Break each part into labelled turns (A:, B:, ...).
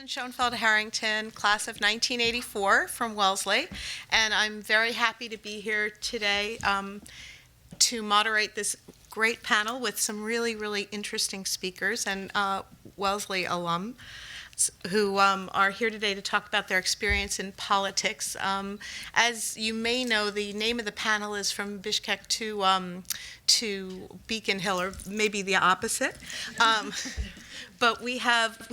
A: Susan Schoenfeld Harrington, class of 1984 from Wellesley, and I'm very happy to be here today to moderate this great panel with some really, really interesting speakers and Wellesley alum who are here today to talk about their experience in politics. As you may know, the name of the panel is from Bishkek to Beacon Hill, or maybe the opposite. But we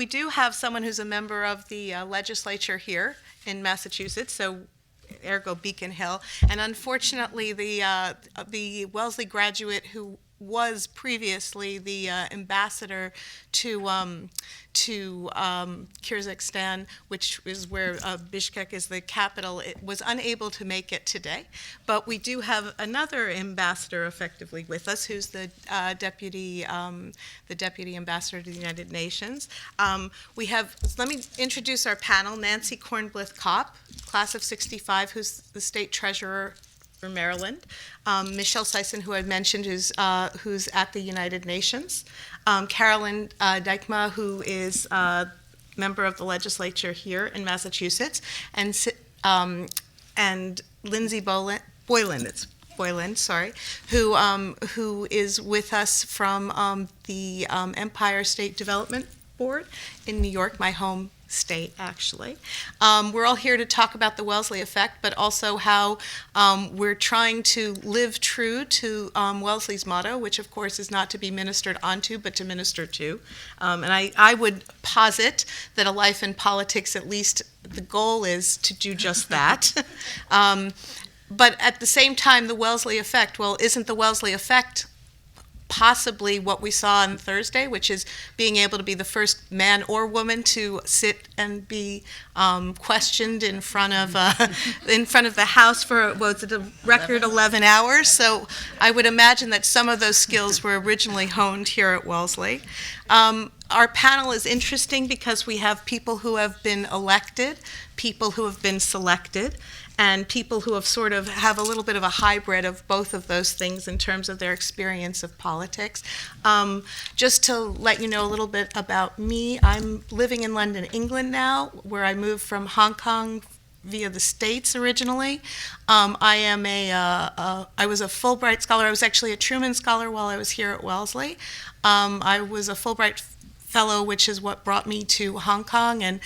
A: do have someone who's a member of the legislature here in Massachusetts, so ergo Beacon Hill. And unfortunately, the Wellesley graduate who was previously the ambassador to Kyrgyzstan, which is where Bishkek is the capital, it was unable to make it today. But we do have another ambassador effectively with us, who's the deputy ambassador to the United Nations. Let me introduce our panel: Nancy Kornblith Kopp, class of '65, who's the state treasurer for Maryland. Michele Sison, who I mentioned, who's at the United Nations. Carolyn Dykema, who is a member of the legislature here in Massachusetts, and Lindsay Boylan, who is with us from the Empire State Development Board in New York, my home state, actually. We're all here to talk about the Wellesley Effect, but also how we're trying to live true to Wellesley's motto, which of course is not to be ministered onto, but to minister to. And I would posit that a life in politics, at least the goal is to do just that. But at the same time, the Wellesley Effect, well, isn't the Wellesley Effect possibly what we saw on Thursday, which is being able to be the first man or woman to sit and be questioned in front of the House for, what was it, a record 11 hours? So I would imagine that some of those skills were originally honed here at Wellesley. Our panel is interesting because we have people who have been elected, people who have been selected, and people who have a little bit of a hybrid of both of those things in terms of their experience of politics. Just to let you know a little bit about me, I'm living in London, England now, where I moved from Hong Kong via the States originally. I was a Fulbright scholar. I was actually a Truman Scholar while I was here at Wellesley. I was a Fulbright Fellow, which is what brought me to Hong Kong, and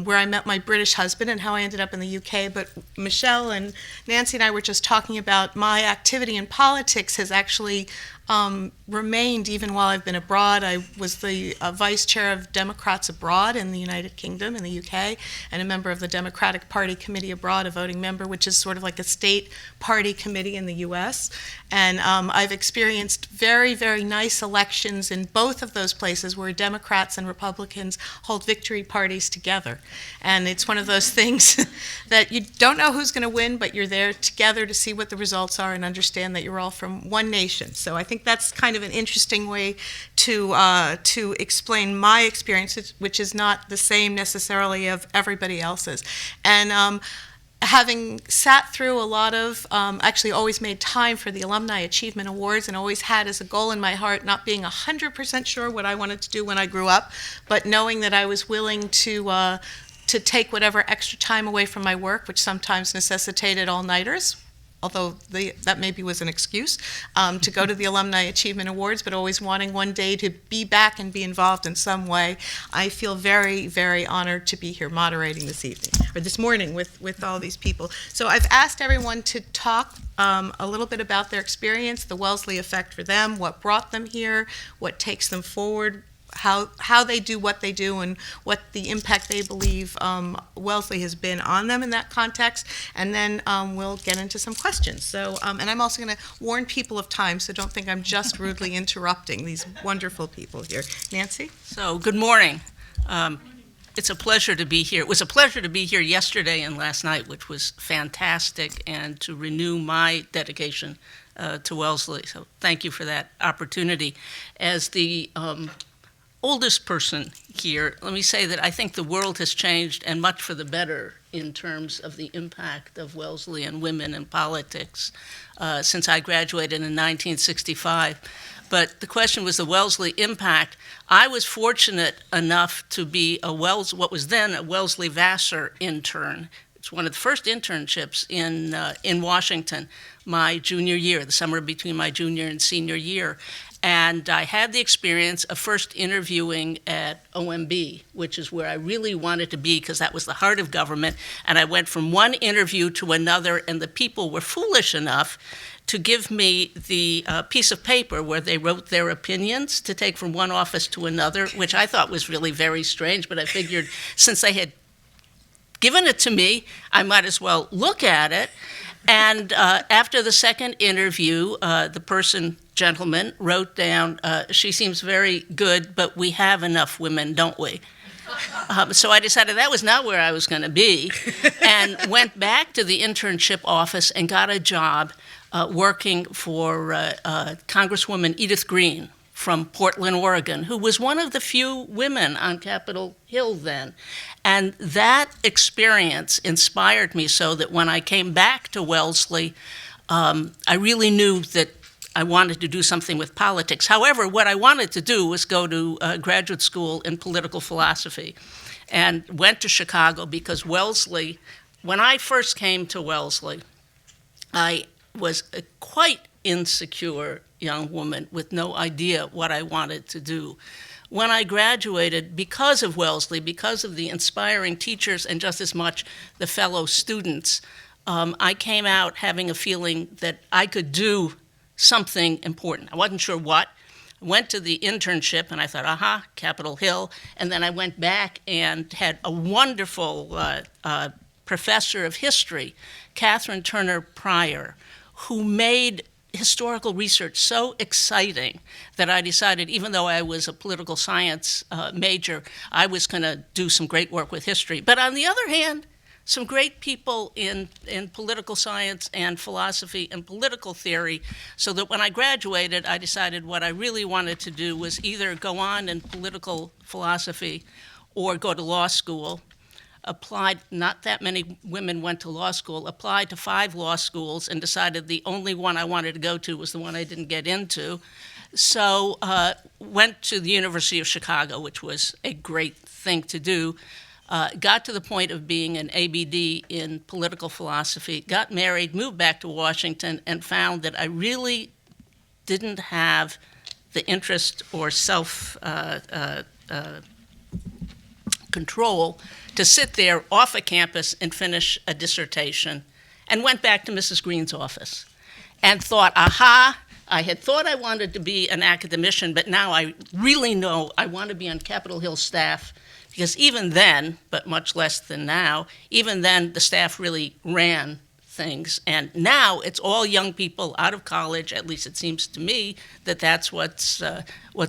A: where I met my British husband and how I ended up in the UK. But Michele and Nancy and I were just talking about my activity in politics has actually remained even while I've been abroad. I was the vice chair of Democrats Abroad in the United Kingdom, in the UK, and a member of the Democratic Party Committee Abroad, a voting member, which is sort of like a state party committee in the US. And I've experienced very, very nice elections in both of those places where Democrats and Republicans hold victory parties together. And it's one of those things that you don't know who's going to win, but you're there together to see what the results are and understand that you're all from one nation. So I think that's kind of an interesting way to explain my experience, which is not the same necessarily of everybody else's. And having sat through a lot of, actually always made time for the Alumni Achievement Awards and always had as a goal in my heart, not being 100% sure what I wanted to do when I grew up, but knowing that I was willing to take whatever extra time away from my work, which sometimes necessitated all-nighters, although that maybe was an excuse, to go to the Alumni Achievement Awards, but always wanting one day to be back and be involved in some way. I feel very, very honored to be here moderating this morning with all these people. So I've asked everyone to talk a little bit about their experience, the Wellesley Effect for them, what brought them here, what takes them forward, how they do what they do, and what the impact they believe Wellesley has been on them in that context, and then we'll get into some questions. So, and I'm also going to warn people of time, so don't think I'm just rudely interrupting these wonderful people here. Nancy?
B: So, good morning. It's a pleasure to be here. It was a pleasure to be here yesterday and last night, which was fantastic, and to renew my dedication to Wellesley. So thank you for that opportunity. As the oldest person here, let me say that I think the world has changed, and much for the better, in terms of the impact of Wellesley and women in politics since I graduated in 1965. but the question was the Wellesley impact. I was fortunate enough to be what was then a Wellesley Vassar intern. It's one of the first internships in Washington, my junior year, the summer between my junior and senior year. And I had the experience of first interviewing at OMB, which is where I really wanted to be because that was the heart of government. And I went from one interview to another, and the people were foolish enough to give me the piece of paper where they wrote their opinions to take from one office to another, which I thought was really very strange. But I figured since they had given it to me, I might as well look at it. And after the second interview, the gentleman wrote down, she seems very good, but we have enough women, don't we? So I decided that was not where I was going to be, and went back to the internship office and got a job working for Congresswoman Edith Green from Portland, Oregon, who was one of the few women on Capitol Hill then. And that experience inspired me so that when I came back to Wellesley, I really knew that I wanted to do something with politics. However, what I wanted to do was go to graduate school in political philosophy, and went to Chicago because Wellesley, when I first came to Wellesley, I was a quite insecure young woman with no idea what I wanted to do. When I graduated, because of Wellesley, because of the inspiring teachers and just as much the fellow students, I came out having a feeling that I could do something important. I wasn't sure what. I went to the internship and I thought, aha, Capitol Hill. And then I went back and had a wonderful professor of history, Catherine Turner Pryor, who made historical research so exciting that I decided, even though I was a political science major, I was going to do some great work with history. But on the other hand, some great people in political science and philosophy and political theory, so that when I graduated, I decided what I really wanted to do was either go on in political philosophy or go to law school. Applied, not that many women went to law school, applied to 5 law schools and decided the only one I wanted to go to was the one I didn't get into. So went to the University of Chicago, which was a great thing to do. Got to the point of being an ABD in political philosophy, got married, moved back to Washington, and found that I really didn't have the interest or self-control to sit there off a campus and finish a dissertation, and went back to Mrs. Green's office and thought, aha, I had thought I wanted to be an academician, but now I really know I want to be on Capitol Hill staff, because even then, but much less than now, even then the staff really ran things. And now it's all young people out of college, at least it seems to me that that's what's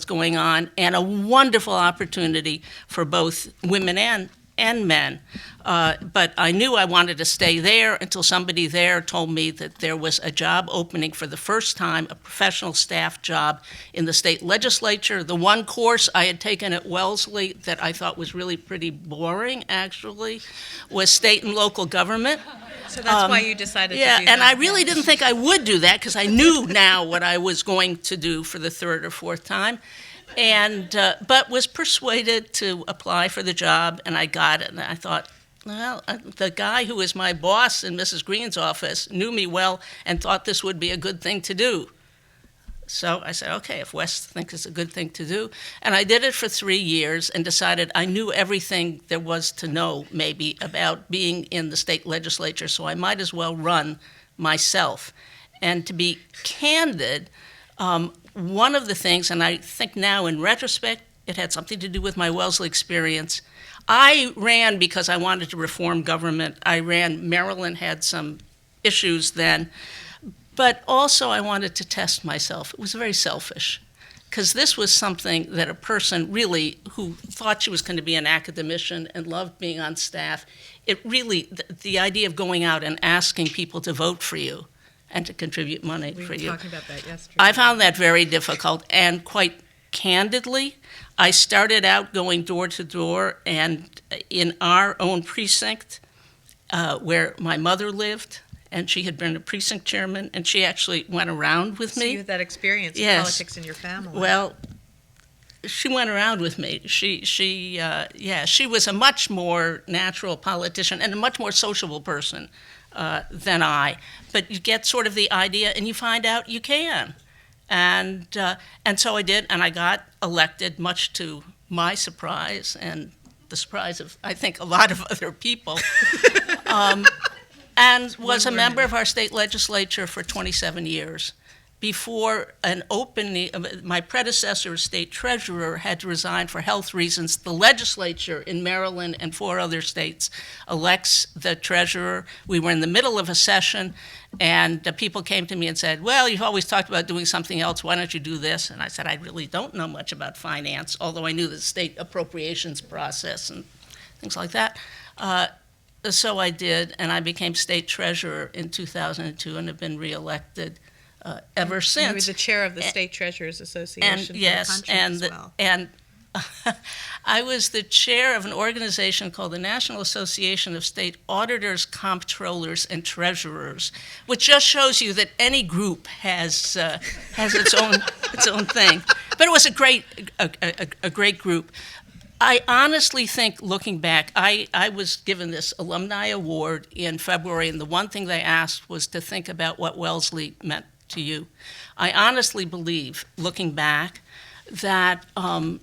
B: going on, and a wonderful opportunity for both women and men. But I knew I wanted to stay there until somebody there told me that there was a job opening for the first time, a professional staff job in the state legislature. The one course I had taken at Wellesley that I thought was really pretty boring, actually, was state and local government.
C: So that's why you decided to do that.
B: Yeah, and I really didn't think I would do that because I knew now what I was going to do for the 3rd or 4th time. And but was persuaded to apply for the job, and I got it. And I thought, well, the guy who was my boss in Mrs. Green's office knew me well and thought this would be a good thing to do. So I said, okay, if Wes thinks it's a good thing to do. And I did it for 3 years and decided I knew everything there was to know, maybe, about being in the state legislature, so I might as well run myself. And to be candid, one of the things, and I think now in retrospect, it had something to do with my Wellesley experience. I ran because I wanted to reform government. Maryland had some issues then, but also I wanted to test myself. It was very selfish, because this was something that a person really who thought she was going to be an academician and loved being on staff, it really, the idea of going out and asking people to vote for you and to contribute money for you.
C: We were talking about that yesterday.
B: I found that very difficult, and quite candidly, I started out going door to door, and in our own precinct, where my mother lived, and she had been a precinct chairman, and she actually went around with
C: So
B: me.
C: you had that experience
B: Yes.
C: in politics in your family.
B: Well, she went around with me. She was a much more natural politician and a much more sociable person than I. But you get sort of the idea, and you find out you can. And so I did, and I got elected, much to my surprise and the surprise of, I think, a lot of other people, and was a member of our state legislature for 27 years. Before an opening, my predecessor as state treasurer had to resign for health reasons. The legislature in Maryland and 4 other states elects the treasurer. We were in the middle of a session, and people came to me and said, well, you've always talked about doing something else. Why don't you do this? And I said, I really don't know much about finance, although I knew the state appropriations process and things like that. So I did, and I became state treasurer in 2002 and have been reelected ever since.
C: You were the chair of the State Treasurers Association
B: And
C: for the
B: yes,
C: country
B: and
C: as well.
B: and I was the chair of an organization called the National Association of State Auditors, Comptrollers, and Treasurers, which just shows you that any group has its own thing. But it was a great group. I honestly think, looking back, I was given this alumni award in February, and the one thing they asked was to think about what Wellesley meant to you. I honestly believe, looking back, that I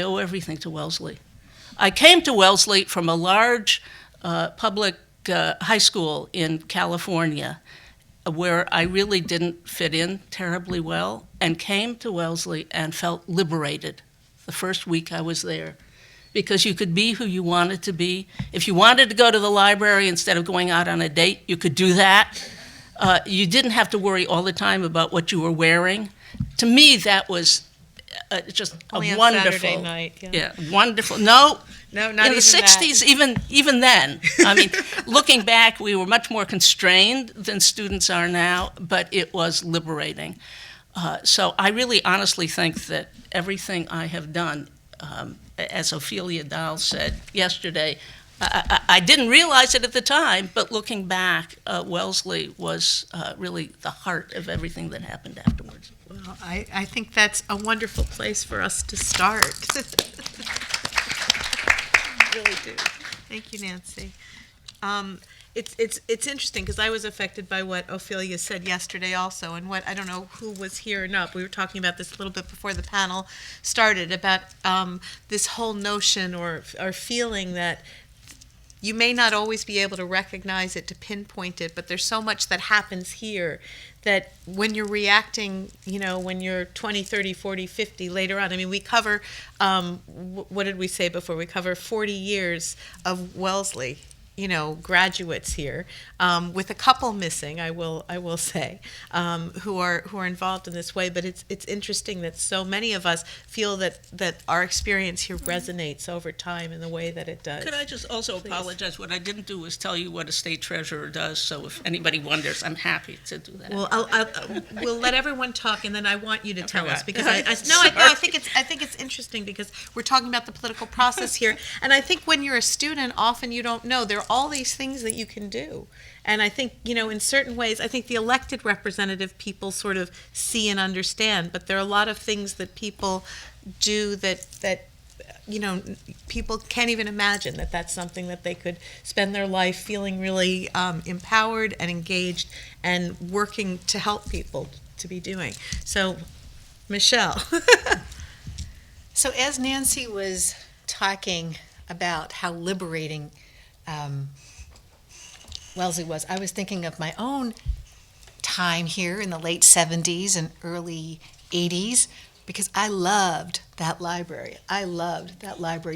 B: owe everything to Wellesley. I came to Wellesley from a large public high school in California where I really didn't fit in terribly well, and came to Wellesley and felt liberated the first week I was there, because you could be who you wanted to be. If you wanted to go to the library instead of going out on a date, you could do that. You didn't have to worry all the time about what you were wearing. To me, that was just
C: Only
B: a
C: on
B: wonderful,
C: Saturday night, yeah.
B: Wonderful. No,
C: No, not
B: in
C: even
B: the '60s, even then. I mean, looking back, we were much more constrained than students are now, but it was liberating. So I really honestly think that everything I have done, as Ophelia Dahl said yesterday, I didn't realize it at the time, but looking back, Wellesley was really the heart of everything that happened afterwards.
C: Well, I think that's a wonderful place for us to start. I really do. Thank you, Nancy. It's interesting because I was affected by what Ophelia said yesterday also, and what, I don't know who was here or not, we were talking about this a little bit before the panel started, about this whole notion or feeling that you may not always be able to recognize it, to pinpoint it, but there's so much that happens here that when you're reacting, when you're 20, 30, 40, 50 later on, I mean, we cover, what did we say before? We cover 40 years of Wellesley, graduates here, with a couple missing, I will say, who are involved in this way. But it's interesting that so many of us feel that our experience here resonates over time in the way that it does.
B: Could I just also apologize? What I didn't do was tell you what a state treasurer does, so if anybody wonders, I'm happy to do that.
C: Well, we'll let everyone talk, and then I want you to tell us, because I
B: Sorry.
C: think it's interesting, because we're talking about the political process here, and I think when you're a student, often you don't know there are all these things that you can do. And I think, in certain ways, I think the elected representative people sort of see and understand, but there are a lot of things that people do that people can't even imagine that that's something that they could spend their life feeling really empowered and engaged and working to help people to be doing. So, Michele.
D: So as Nancy was talking about how liberating Wellesley was, I was thinking of my own time here in the late 70s and early 80s, because I loved that library.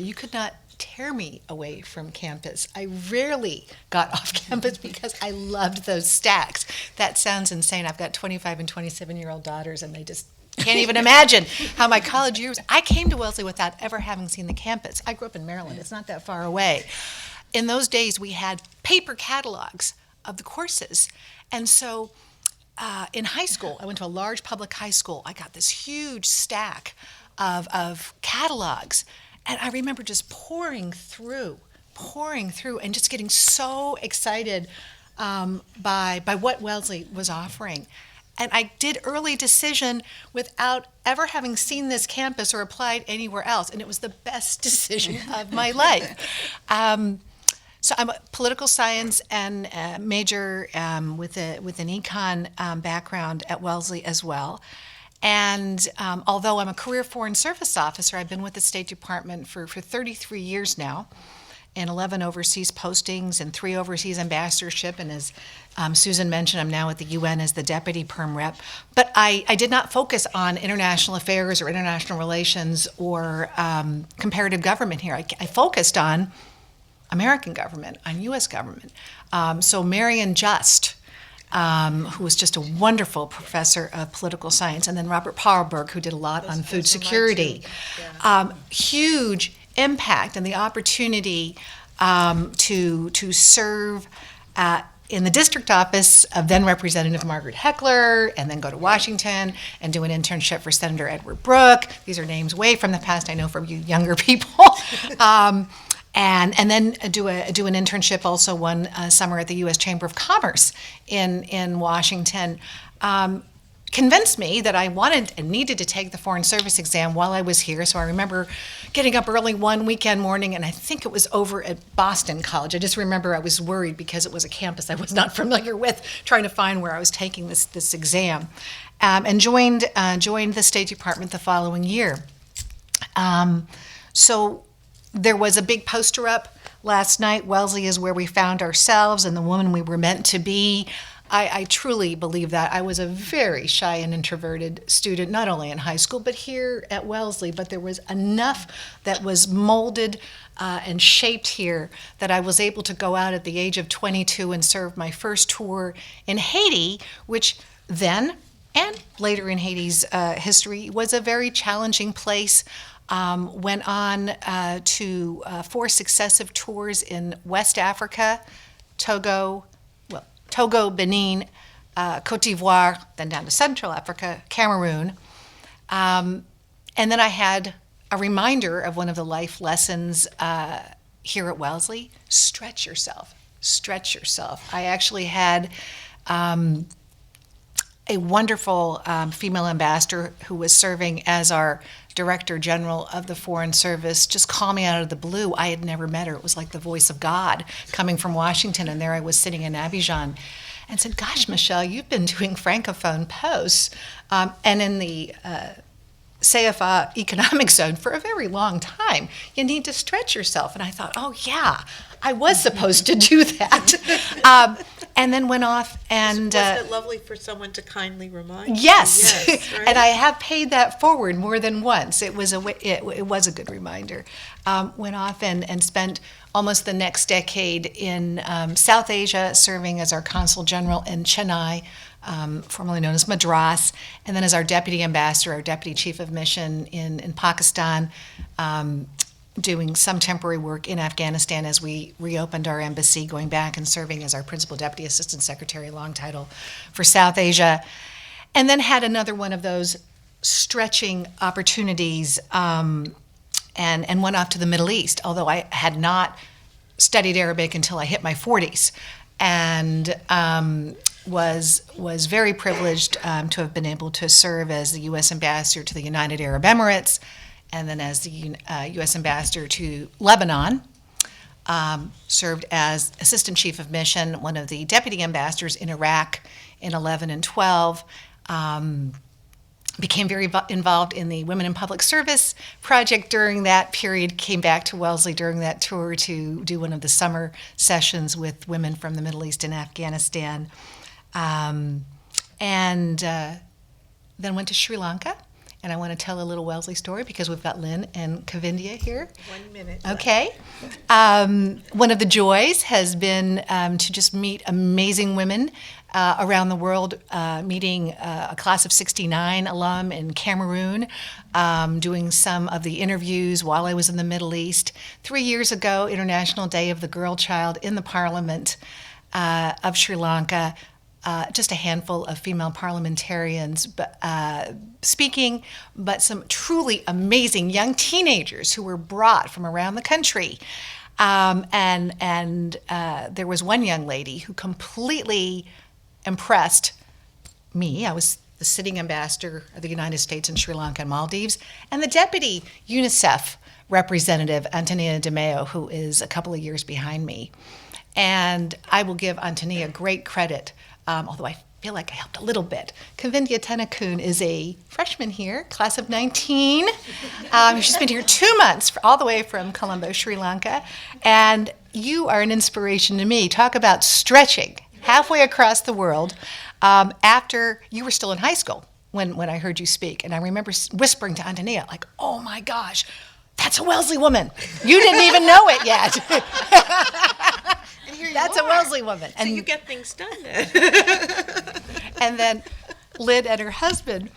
D: You could not tear me away from campus. I rarely got off campus because I loved those stacks. That sounds insane. I've got 25 and 27-year-old daughters, and they just can't even imagine how my college years. I came to Wellesley without ever having seen the campus. I grew up in Maryland. It's not that far away. In those days, we had paper catalogs of the courses. And so in high school, I went to a large public high school. I got this huge stack of catalogs. And I remember just pouring through and just getting so excited by what Wellesley was offering. And I did early decision without ever having seen this campus or applied anywhere else, and it was the best decision of my life. So I'm a political science and major with an econ background at Wellesley as well. And although I'm a career Foreign Service officer, I've been with the State Department for 33 years now, and 11 overseas postings and 3 overseas ambassadorship. And as Susan mentioned, I'm now at the UN as the deputy perm rep. But I did not focus on international affairs or international relations or comparative government here. I focused on American government, on U.S. government. So Marion Just, who was just a wonderful professor of political science, and then Robert Paarlberg, who did a lot on food security. Huge impact and the opportunity to serve in the district office of then Representative Margaret Heckler, and then go to Washington and do an internship for Senator Edward Brooke. These are names way from the past, I know, for you younger people. And then do an internship also one summer at the U.S. Chamber of Commerce in Washington. Convinced me that I wanted and needed to take the Foreign Service exam while I was here. So I remember getting up early one weekend morning, and I think it was over at Boston College. I just remember I was worried because it was a campus I was not familiar with, trying to find where I was taking this exam, and joined the State Department the following year. So there was a big poster up last night. Wellesley is where we found ourselves and the woman we were meant to be. I truly believe that. I was a very shy and introverted student, not only in high school, but here at Wellesley. But there was enough that was molded and shaped here that I was able to go out at the age of 22 and serve my first tour in Haiti, which then and later in Haiti's history was a very challenging place. Went on to 4 successive tours in West Africa, Togo, Benin, Cote d'Ivoire, then down to Central Africa, Cameroon. And then I had a reminder of one of the life lessons here at Wellesley: stretch yourself, stretch yourself. I actually had a wonderful female ambassador who was serving as our Director General of the Foreign Service just call me out of the blue. I had never met her. It was like the voice of God coming from Washington, and there I was sitting in Abidjan, and said, "Gosh, Michele, you've been doing Francophone posts and in the CFA economic zone for a very long time. You need to stretch yourself." And I thought, oh yeah, I was supposed to do that. And then went off and...
C: Wasn't it lovely for someone to kindly remind
D: yes.
C: you? Yes, right?
D: And I have paid that forward more than once. It was a good reminder. Went off and spent almost the next decade in South Asia, serving as our Consul General in Chennai, formerly known as Madras, and then as our Deputy Ambassador, our Deputy Chief of Mission in Pakistan, doing some temporary work in Afghanistan as we reopened our embassy, going back and serving as our Principal Deputy Assistant Secretary, long title, for South Asia. And then had another one of those stretching opportunities and went off to the Middle East, although I had not studied Arabic until I hit my 40s. And was very privileged to have been able to serve as the U.S. Ambassador to the United Arab Emirates, and then as the U.S. Ambassador to Lebanon. Served as Assistant Chief of Mission, one of the Deputy Ambassadors in Iraq in 11 and 12. Became very involved in the Women in Public Service project during that period, came back to Wellesley during that tour to do one of the summer sessions with women from the Middle East and Afghanistan. And then went to Sri Lanka. And I want to tell a little Wellesley story because we've got Lynn and Kavindia here.
C: 1 minute.
D: Okay. One of the joys has been to just meet amazing women around the world, meeting a class of 69 alum in Cameroon, doing some of the interviews while I was in the Middle East. 3 years ago, International Day of the Girl Child in the Parliament of Sri Lanka. Just a handful of female parliamentarians speaking, but some truly amazing young teenagers who were brought from around the country And there was one young lady who completely impressed me. I was the sitting ambassador of the United States in Sri Lanka and Maldives, and the deputy UNICEF representative, Antonia De Meo, who is a couple of years behind me. And I will give Antonia great credit, although I feel like I helped a little bit. Kavindya Tenakun is a freshman here, class of 19. She's been here 2 months, all the way from Colombo, Sri Lanka. And you are an inspiration to me. Talk about stretching halfway across the world after you were still in high school when I heard you speak. And I remember whispering to Antonia, like, oh my gosh, that's a Wellesley woman. You didn't even know it yet. That's a Wellesley woman.
C: So you get things done then.
D: And then Lyd and her husband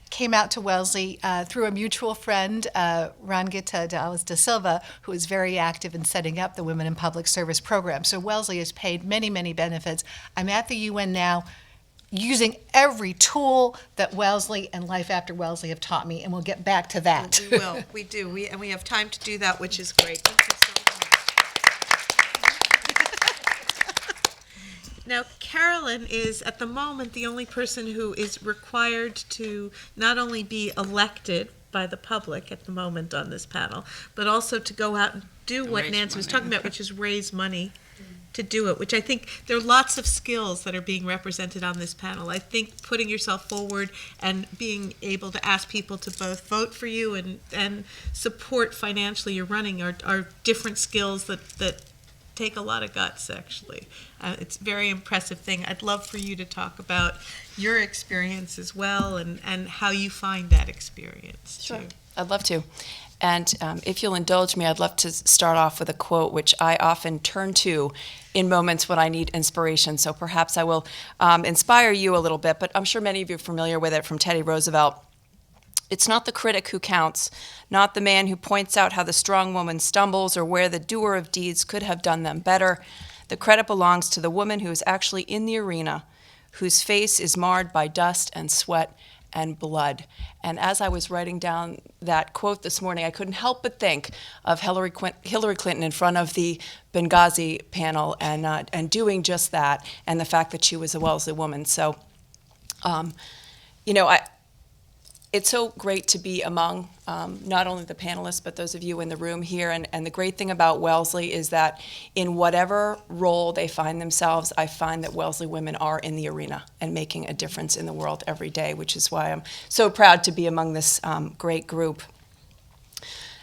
D: came out to Wellesley through a mutual friend, Rangita Dallas da Silva, who is very active in setting up the Women in Public Service program. So Wellesley has paid many, many benefits. I'm at the UN now using every tool that Wellesley and Life After Wellesley have taught me, and we'll get back to that.
C: We will. We do. And we have time to do that, which is great. Thank you so much. Now, Carolyn is, at the moment, the only person who is required to not only be elected by the public at the moment on this panel, but also to go out and do what Nancy was talking about, which is raise money to do it, which I think there are lots of skills that are being represented on this panel. I think putting yourself forward and being able to ask people to both vote for you and support financially your running are different skills that take a lot of guts, actually. It's a very impressive thing. I'd love for you to talk about your experience as well and how you find that experience.
E: Sure,
C: too.
E: I'd love to. And if you'll indulge me, I'd love to start off with a quote which I often turn to in moments when I need inspiration. So perhaps I will inspire you a little bit, but I'm sure many of you are familiar with it, from Teddy Roosevelt. It's not the critic who counts, not the man who points out how the strong woman stumbles or where the doer of deeds could have done them better. The credit belongs to the woman who is actually in the arena, whose face is marred by dust and sweat and blood. And as I was writing down that quote this morning, I couldn't help but think of Hillary Clinton in front of the Benghazi panel and doing just that, and the fact that she was a Wellesley woman. So, it's so great to be among not only the panelists, but those of you in the room here. And the great thing about Wellesley is that in whatever role they find themselves, I find that Wellesley women are in the arena and making a difference in the world every day, which is why I'm so proud to be among this great group.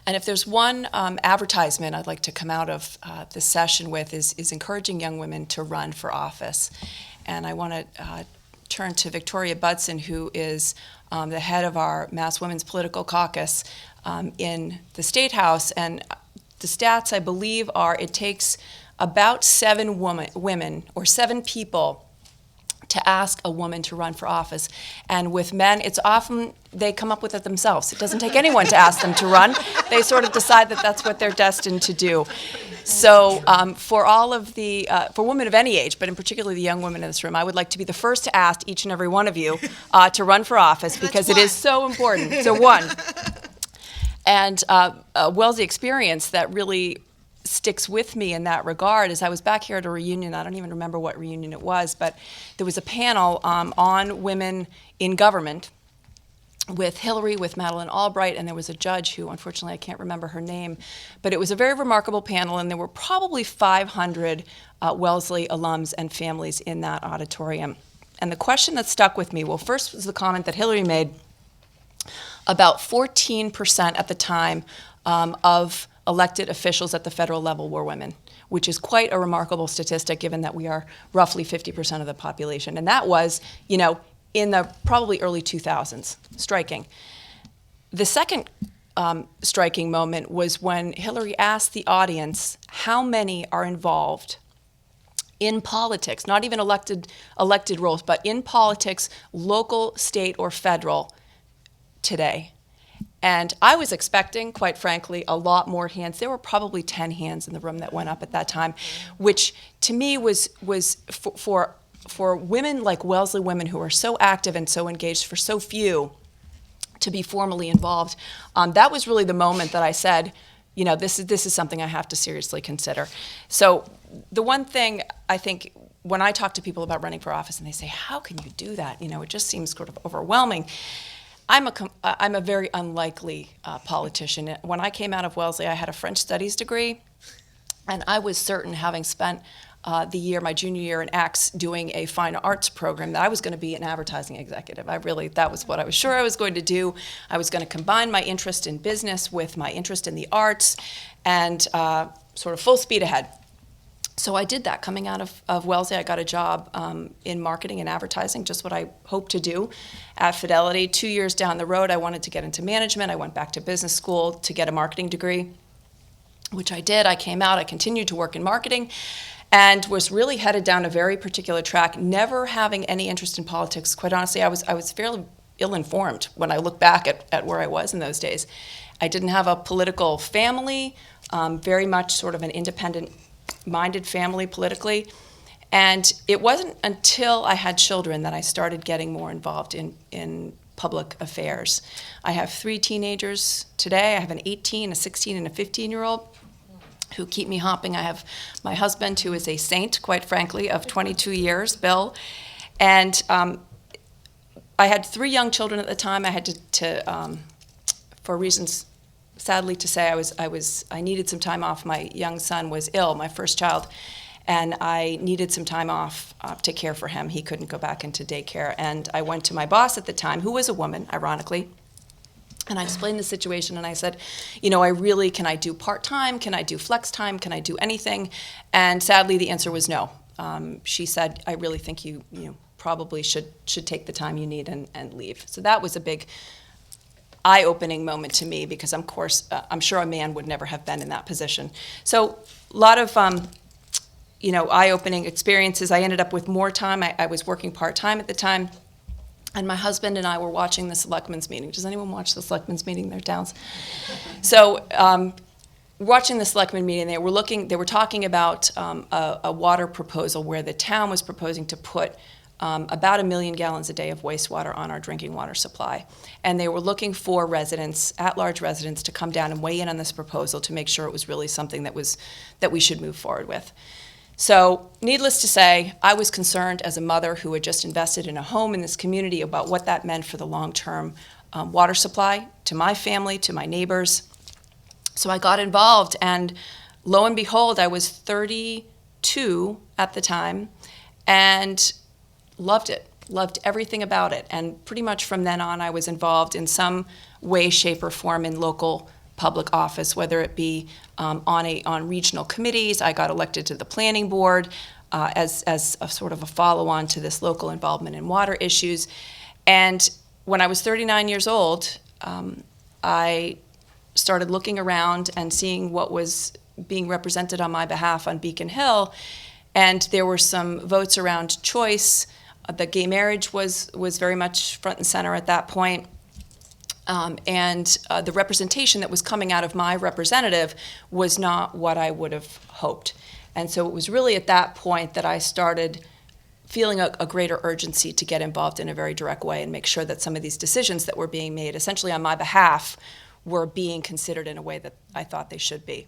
E: And if there's one advertisement I'd like to come out of this session with is encouraging young women to run for office. And I want to turn to Victoria Budson, who is the head of our Mass Women's Political Caucus in the State House. And the stats, I believe, are it takes about 7 women or 7 people to ask a woman to run for office. And with men, it's often they come up with it themselves. It doesn't take anyone to ask them to run. They sort of decide that that's what they're destined to do. So for all of the, for women of any age, but in particular the young women in this room, I would like to be the first to ask each and every one of you to run for office, because it is so important. So one. And a Wellesley experience that really sticks with me in that regard is I was back here at a reunion. I don't even remember what reunion it was, but there was a panel on women in government with Hillary, with Madeleine Albright, and there was a judge who, unfortunately, I can't remember her name. But it was a very remarkable panel, and there were probably 500 Wellesley alums and families in that auditorium. And the question that stuck with me, well, first was the comment that Hillary made about 14% at the time of elected officials at the federal level were women, which is quite a remarkable statistic given that we are roughly 50% of the population. And that was, in the probably early 2000s, striking. The second striking moment was when Hillary asked the audience how many are involved in politics, not even elected roles, but in politics, local, state, or federal, today. And I was expecting, quite frankly, a lot more hands. There were probably 10 hands in the room that went up at that time, which to me was for women like Wellesley women who are so active and so engaged, for so few to be formally involved. That was really the moment that I said, this is something I have to seriously consider. So the one thing I think when I talk to people about running for office and they say, how can you do that? It just seems sort of overwhelming. I'm a very unlikely politician. When I came out of Wellesley, I had a French studies degree, and I was certain, having spent my junior year in X doing a fine arts program, that I was going to be an advertising executive. That was what I was sure I was going to do. I was going to combine my interest in business with my interest in the arts, and sort of full speed ahead. So I did that. Coming out of Wellesley, I got a job in marketing and advertising, just what I hoped to do at Fidelity. 2 years down the road, I wanted to get into management. I went back to business school to get a marketing degree, which I did. I came out, I continued to work in marketing, and was really headed down a very particular track, never having any interest in politics. Quite honestly, I was fairly ill-informed when I look back at where I was in those days. I didn't have a political family, very much sort of an independent-minded family politically. And it wasn't until I had children that I started getting more involved in public affairs. I have 3 teenagers today. I have an 18, a 16, and a 15-year-old who keep me hopping. I have my husband, who is a saint, quite frankly, of 22 years, Bill. And I had 3 young children at the time. I had to for reasons, sadly to say, I needed some time off. My young son was ill, my first child, and I needed some time off to care for him. He couldn't go back into daycare. And I went to my boss at the time, who was a woman, ironically, and I explained the situation, and I said, can I do part-time? Can I do flex time? Can I do anything? And sadly, the answer was no. She said, I really think you probably should take the time you need and leave. So that was a big eye-opening moment to me, because of course, I'm sure a man would never have been in that position. So a lot of eye-opening experiences. I ended up with more time. I was working part-time at the time. And my husband and I were watching the selectmen's meeting. Does anyone watch the selectmen's meeting? They're down. So watching the selectmen meeting, they were talking about a water proposal where the town was proposing to put about 1 million gallons a day of wastewater on our drinking water supply. And they were looking for residents, at-large residents, to come down and weigh in on this proposal to make sure it was really something that we should move forward with. So, needless to say, I was concerned as a mother who had just invested in a home in this community about what that meant for the long-term water supply to my family, to my neighbors. So I got involved, and lo and behold, I was 32 at the time, and loved it, loved everything about it. And pretty much from then on, I was involved in some way, shape, or form in local public office, whether it be on regional committees. I got elected to the planning board as a sort of a follow-on to this local involvement in water issues. And when I was 39 years old, I started looking around and seeing what was being represented on my behalf on Beacon Hill, and there were some votes around choice. The gay marriage was very much front and center at that point. And the representation that was coming out of my representative was not what I would have hoped. And so it was really at that point that I started feeling a greater urgency to get involved in a very direct way and make sure that some of these decisions that were being made, essentially on my behalf, were being considered in a way that I thought they should be.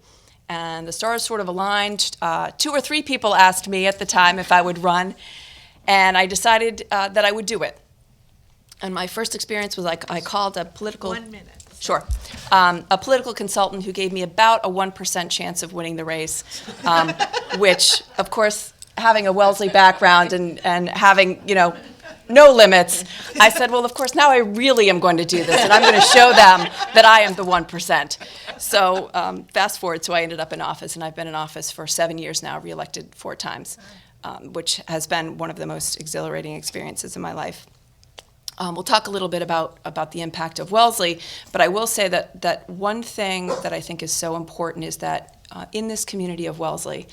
E: And the stars sort of aligned. 2 or 3 people asked me at the time if I would run, and I decided that I would do it. And my first experience was I called a political...
C: 1 minute.
E: Sure. A political consultant who gave me about a 1% chance of winning the race, which, of course, having a Wellesley background and having, no limits, I said, well, of course, now I really am going to do this, and I'm going to show them that I am the 1%. So fast forward, so I ended up in office, and I've been in office for 7 years now, reelected 4 times, which has been one of the most exhilarating experiences in my life. We'll talk a little bit about the impact of Wellesley, but I will say that one thing that I think is so important is that in this community of Wellesley,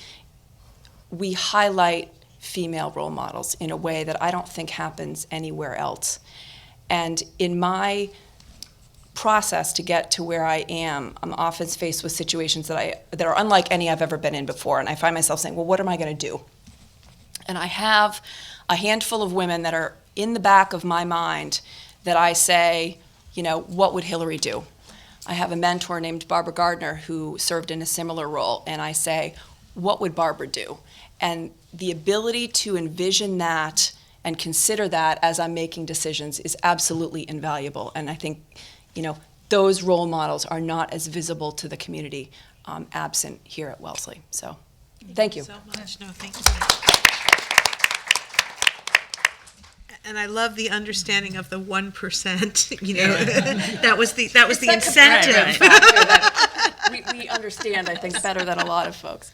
E: we highlight female role models in a way that I don't think happens anywhere else. And in my process to get to where I am, I'm often faced with situations that are unlike any I've ever been in before, and I find myself saying, well, what am I going to do? And I have a handful of women that are in the back of my mind that I say, what would Hillary do? I have a mentor named Barbara Gardner who served in a similar role, and I say, what would Barbara do? And the ability to envision that and consider that as I'm making decisions is absolutely invaluable. And I think, those role models are not as visible to the community absent here at Wellesley. So, thank you.
C: So much. No, thank you. And I love the understanding of the 1%. That was the incentive.
E: We understand, I think, better than a lot of folks.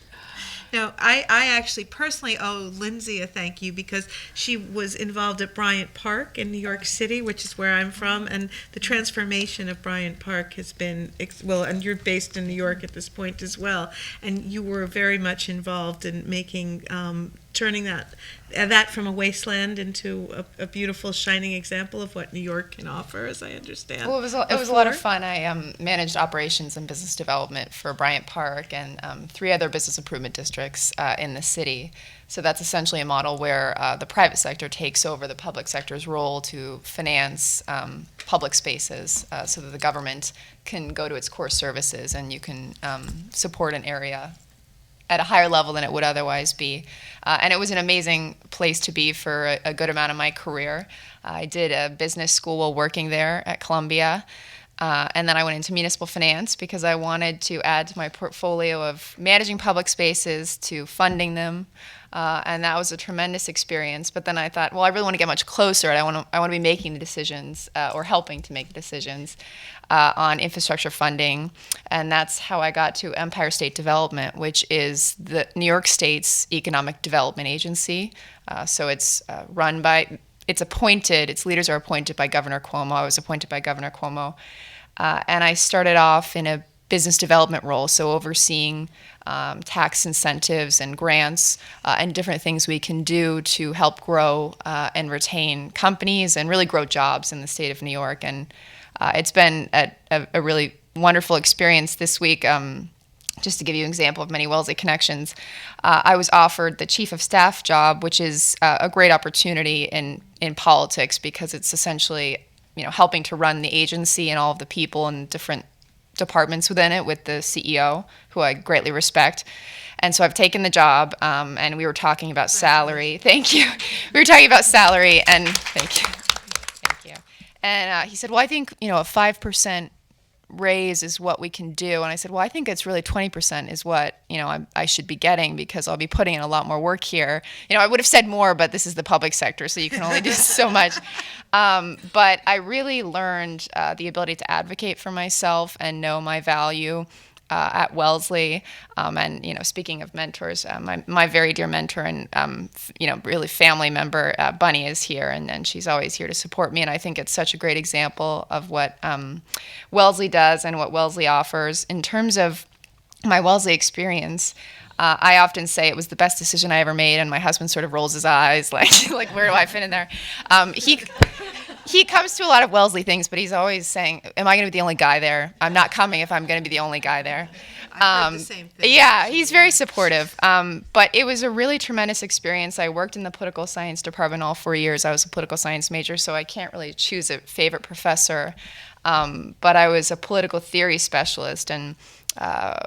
C: Now, I actually personally owe Lindsay a thank you because she was involved at Bryant Park in New York City, which is where I'm from, and the transformation of Bryant Park has been, and you're based in New York at this point as well, and you were very much involved in making, turning that from a wasteland into a beautiful, shining example of what New York can offer, as I understand.
F: Well, it was a lot of fun. I managed operations and business development for Bryant Park and 3 other business improvement districts in the city. So that's essentially a model where the private sector takes over the public sector's role to finance public spaces so that the government can go to its core services and you can support an area at a higher level than it would otherwise be. And it was an amazing place to be for a good amount of my career. I did a business school while working there at Columbia. And then I went into municipal finance because I wanted to add to my portfolio of managing public spaces to funding them. And that was a tremendous experience. But then I thought, well, I really want to get much closer. And I want to be making the decisions or helping to make decisions on infrastructure funding. And that's how I got to Empire State Development, which is the New York State's economic development agency. So it's run by, its leaders are appointed by Governor Cuomo. I was appointed by Governor Cuomo. And I started off in a business development role, so overseeing tax incentives and grants and different things we can do to help grow and retain companies and really grow jobs in the state of New York. And it's been a really wonderful experience this week. Just to give you an example of many Wellesley connections, I was offered the chief of staff job, which is a great opportunity in politics because it's essentially helping to run the agency and all of the people and different departments within it with the CEO, who I greatly respect. And so I've taken the job, and we were talking about salary. Thank you. We were talking about salary, and thank you. And he said, well, I think, a 5% raise is what we can do. And I said, well, I think it's really 20% is what, I should be getting because I'll be putting in a lot more work here. I would have said more, but this is the public sector, so you can only do so much. But I really learned the ability to advocate for myself and know my value at Wellesley. And, speaking of mentors, my very dear mentor and, really family member, Bunny, is here, and she's always here to support me. And I think it's such a great example of what Wellesley does and what Wellesley offers. In terms of my Wellesley experience, I often say it was the best decision I ever made, and my husband sort of rolls his eyes, like where do I fit in there? He comes to a lot of Wellesley things, but he's always saying, am I going to be the only guy there? I'm not coming if I'm going to be the only guy there.
C: I heard the same thing.
F: Yeah, he's very supportive. But it was a really tremendous experience. I worked in the political science department all 4 years. I was a political science major, so I can't really choose a favorite professor. But I was a political theory specialist, and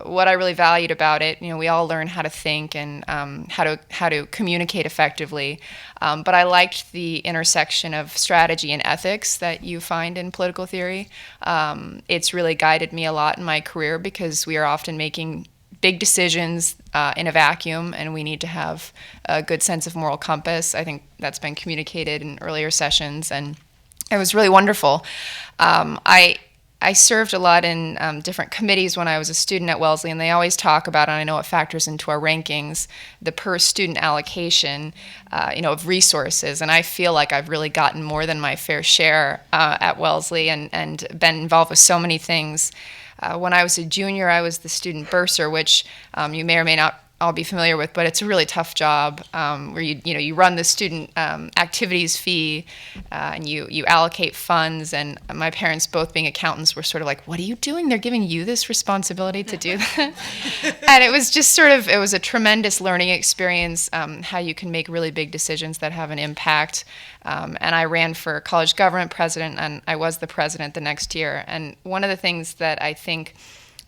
F: what I really valued about it, we all learn how to think and how to communicate effectively. But I liked the intersection of strategy and ethics that you find in political theory. It's really guided me a lot in my career because we are often making big decisions in a vacuum, and we need to have a good sense of moral compass. I think that's been communicated in earlier sessions, and it was really wonderful. I served a lot in different committees when I was a student at Wellesley, and they always talk about, and I know it factors into our rankings, the per student allocation, of resources. And I feel like I've really gotten more than my fair share at Wellesley and been involved with so many things. When I was a junior, I was the student bursar, which you may or may not all be familiar with, but it's a really tough job where you run the student activities fee and you allocate funds. And my parents, both being accountants, were sort of like, "What are you doing? They're giving you this responsibility to do that." And it was just it was a tremendous learning experience, how you can make really big decisions that have an impact. And I ran for college government president, and I was the president the next year. And one of the things that I think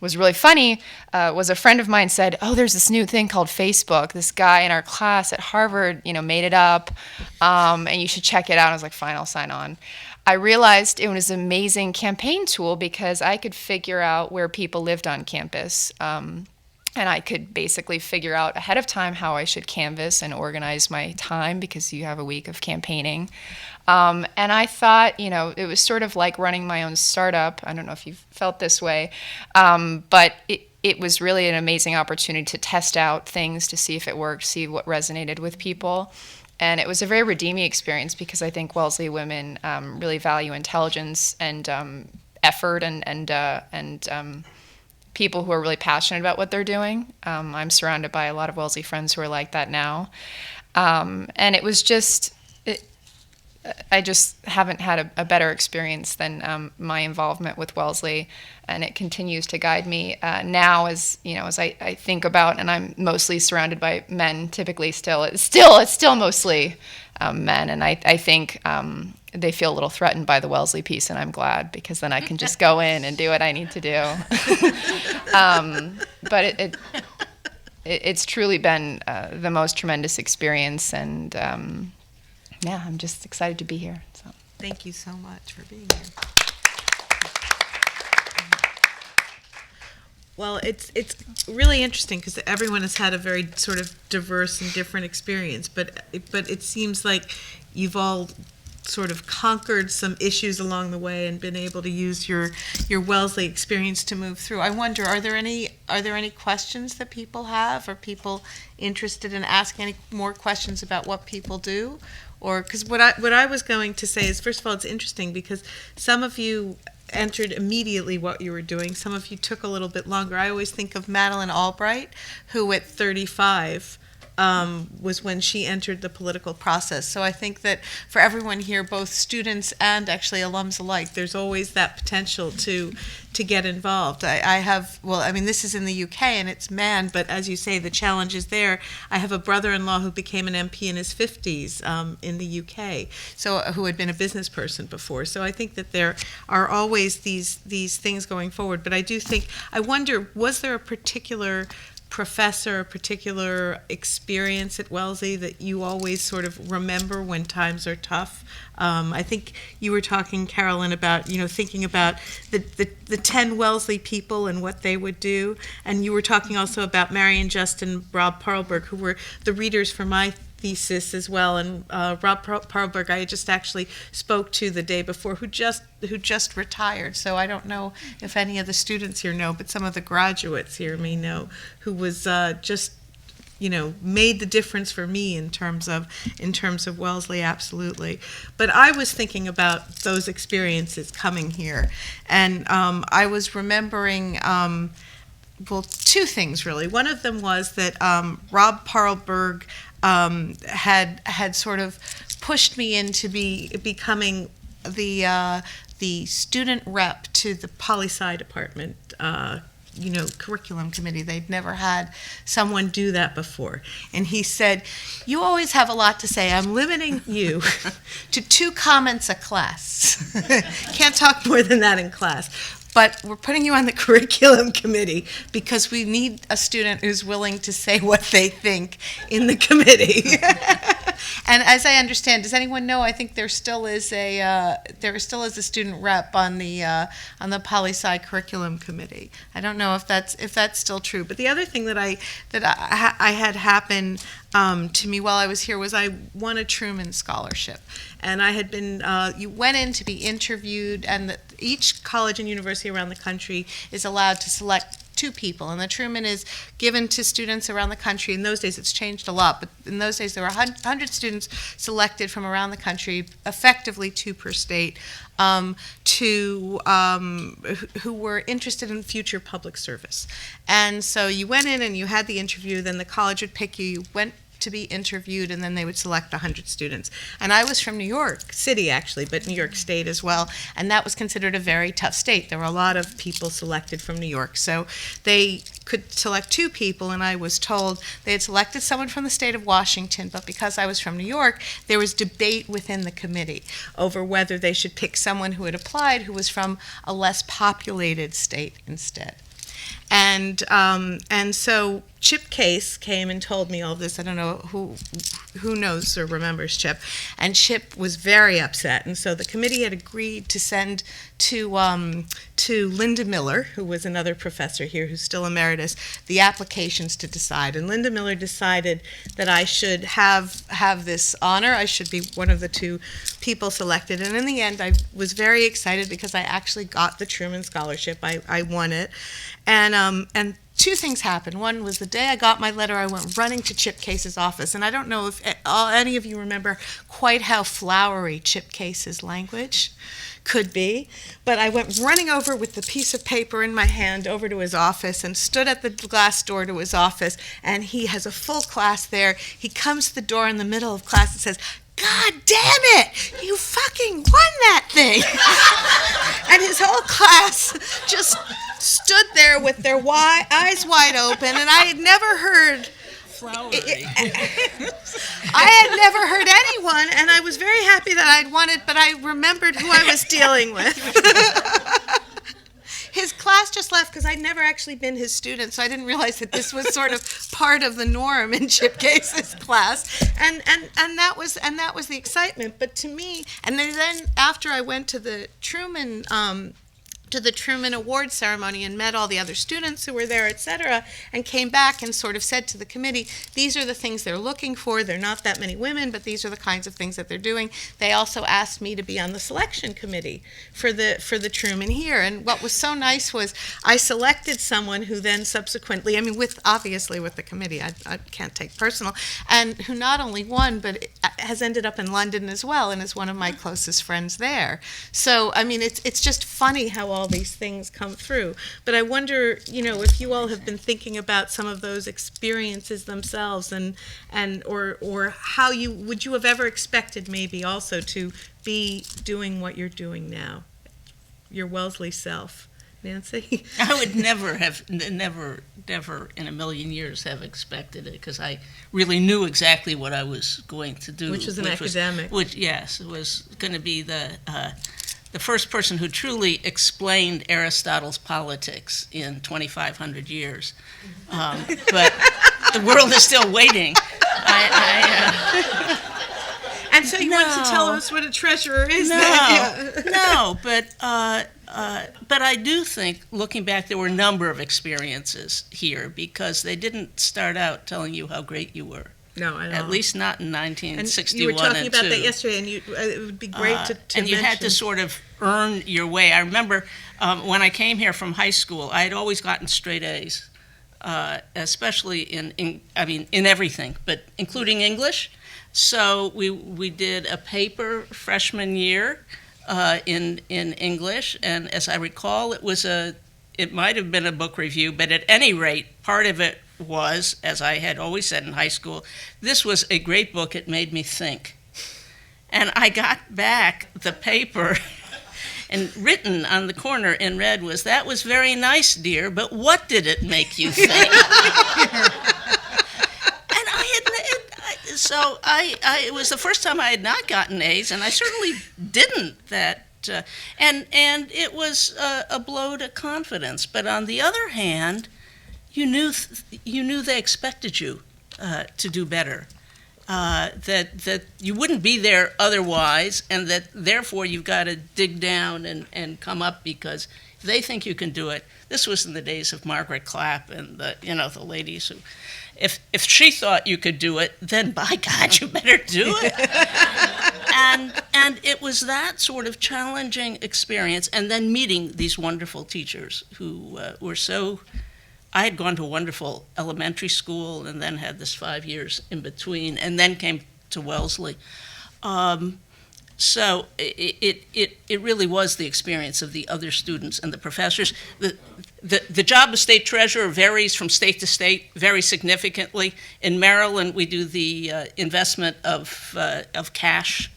F: was really funny was a friend of mine said, "Oh, there's this new thing called Facebook. This guy in our class at Harvard, made it up, and you should check it out." I was like, "Fine, I'll sign on." I realized it was an amazing campaign tool because I could figure out where people lived on campus. And I could basically figure out ahead of time how I should canvass and organize my time because you have a week of campaigning. And I thought, it was sort of like running my own startup. I don't know if you've felt this way, but it was really an amazing opportunity to test out things, to see if it worked, see what resonated with people. And it was a very redeeming experience because I think Wellesley women really value intelligence and effort and people who are really passionate about what they're doing. I'm surrounded by a lot of Wellesley friends who are like that now. And it was I just haven't had a better experience than my involvement with Wellesley, and it continues to guide me now as I think about, and I'm mostly surrounded by men typically still. It's still mostly men, and I think they feel a little threatened by the Wellesley piece, and I'm glad because then I can just go in and do what I need to do. But it's truly been the most tremendous experience, and I'm just excited to be here. So.
C: Thank you so much for being here. Well, it's really interesting because everyone has had a very sort of diverse and different experience, but it seems like you've all sort of conquered some issues along the way and been able to use your Wellesley experience to move through. I wonder, are there any questions that people have? Are people interested in asking any more questions about what people do? Or because what I was going to say is, first of all, it's interesting because some of you entered immediately what you were doing. Some of you took a little bit longer. I always think of Madeleine Albright, who at 35 was when she entered the political process. So I think that for everyone here, both students and actually alums alike, there's always that potential to get involved. This is in the UK and it's manned, but as you say, the challenge is there. I have a brother-in-law who became an MP in his 50s in the UK, so who had been a business person before. So I think that there are always these things going forward. But I wonder, was there a particular professor, a particular experience at Wellesley that you always sort of remember when times are tough? I think you were talking, Carolyn, about thinking about the 10 Wellesley people and what they would do, and you were talking also about Marion Just and Rob Parlberg, who were the readers for my thesis as well. And Rob Parlberg, I just actually spoke to the day before, who just retired. So I don't know if any of the students here know, but some of the graduates here may know, who was just made the difference for me in terms of Wellesley, absolutely. But I was thinking about those experiences coming here, and I was remembering two things really. One of them was that Rob Parlberg had sort of pushed me into becoming the student rep to the poli-sci department curriculum committee. They'd never had someone do that before. And he said, "You always have a lot to say. I'm limiting you to 2 comments a class. Can't talk more than that in class. But we're putting you on the curriculum committee because we need a student who's willing to say what they think in the committee." And as I understand, does anyone know? I think there still is a student rep on the poli-sci curriculum committee. I don't know if that's still true. But the other thing that I had happen to me while I was here was I won a Truman Scholarship, and I had been. You went in to be interviewed, and each college and university around the country is allowed to select
A: 2 people, and the Truman is given to students around the country. In those days, it's changed a lot, but in those days, there were 100 students selected from around the country, effectively 2 per state, who were interested in future public service. And so you went in and you had the interview, then the college would pick you, you went to be interviewed, and then they would select 100 students. And I was from New York City, actually, but New York State as well, and that was considered a very tough state. There were a lot of people selected from New York, so they could select 2 people, and I was told they had selected someone from the state of Washington, but because I was from New York, there was debate within the committee over whether they should pick someone who had applied who was from a less populated state instead. And so Chip Case came and told me all this. I don't know who knows or remembers Chip. And Chip was very upset. And so the committee had agreed to send to Linda Miller, who was another professor here who's still emeritus, the applications to decide. And Linda Miller decided that I should have this honor. I should be one of the 2 people selected. And in the end, I was very excited because I actually got the Truman Scholarship. I won it. And 2 things happened. One was the day I got my letter, I went running to Chip Case's office. And I don't know if any of you remember quite how flowery Chip Case's language could be, but I went running over with the piece of paper in my hand over to his office and stood at the glass door to his office, and he has a full class there. He comes to the door in the middle of class and says, "God damn it, you fucking won that thing." And his whole class just stood there with their eyes wide open, and I had never heard I had never heard anyone, and I was very happy that I'd won it, but I remembered who I was dealing with. His class just left because I'd never actually been his student, so I didn't realize that this was sort of part of the norm in Chip Case's class, and that was the excitement. But to me, and then after I went to the Truman Award ceremony and met all the other students who were there, etc., and came back and sort of said to the committee, these are the things they're looking for. They're not that many women, but these are the kinds of things that they're doing. They also asked me to be on the selection committee for the Truman here. And what was so nice was I selected someone who then subsequently, I mean, obviously with the committee, I can't take personal, and who not only won, but has ended up in London as well, and is one of my closest friends there. So, I mean, it's just funny how all these things come through. But I wonder, if you all have been thinking about some of those experiences themselves, or how would you have ever expected maybe also to be doing what you're doing now, your Wellesley self. Nancy?
B: I would never in a million years have expected it, because I really knew exactly what I was going to do.
A: Which was an academic.
B: Yes, it was going to be the first person who truly explained Aristotle's politics in 2,500 years. But the world is still waiting.
A: And so you want to tell us what a treasurer is?
B: No, but I do think, looking back, there were a number of experiences here, because they didn't start out telling you how great you were.
A: No, I don't.
B: At least not in 1961
A: and you were talking about that yesterday, and it would be great to
B: and you had to sort of earn your way. I remember when I came here from high school, I had always gotten straight A's, especially in everything, but including English. So we did a paper freshman year in English, and as I recall, it might have been a book review, but at any rate, part of it was, as I had always said in high school, this was a great book, it made me think. And I got back the paper, and written on the corner in red was, "That was very nice, dear, but what did it make you think?" So it was the first time I had not gotten A's, and I certainly didn't and it was a blow to confidence. But on the other hand, you knew they expected you to do better, that you wouldn't be there otherwise, and that therefore you've got to dig down and come up, because if they think you can do it. This was in the days of Margaret Clapp and the ladies who, if she thought you could do it, then by God, you better do it. And it was that sort of challenging experience, and then meeting these wonderful teachers who were so I had gone to a wonderful elementary school and then had this 5 years in between, and then came to Wellesley. So it really was the experience of the other students and the professors. The job of state treasurer varies from state to state very significantly. In Maryland, we do the investment of cash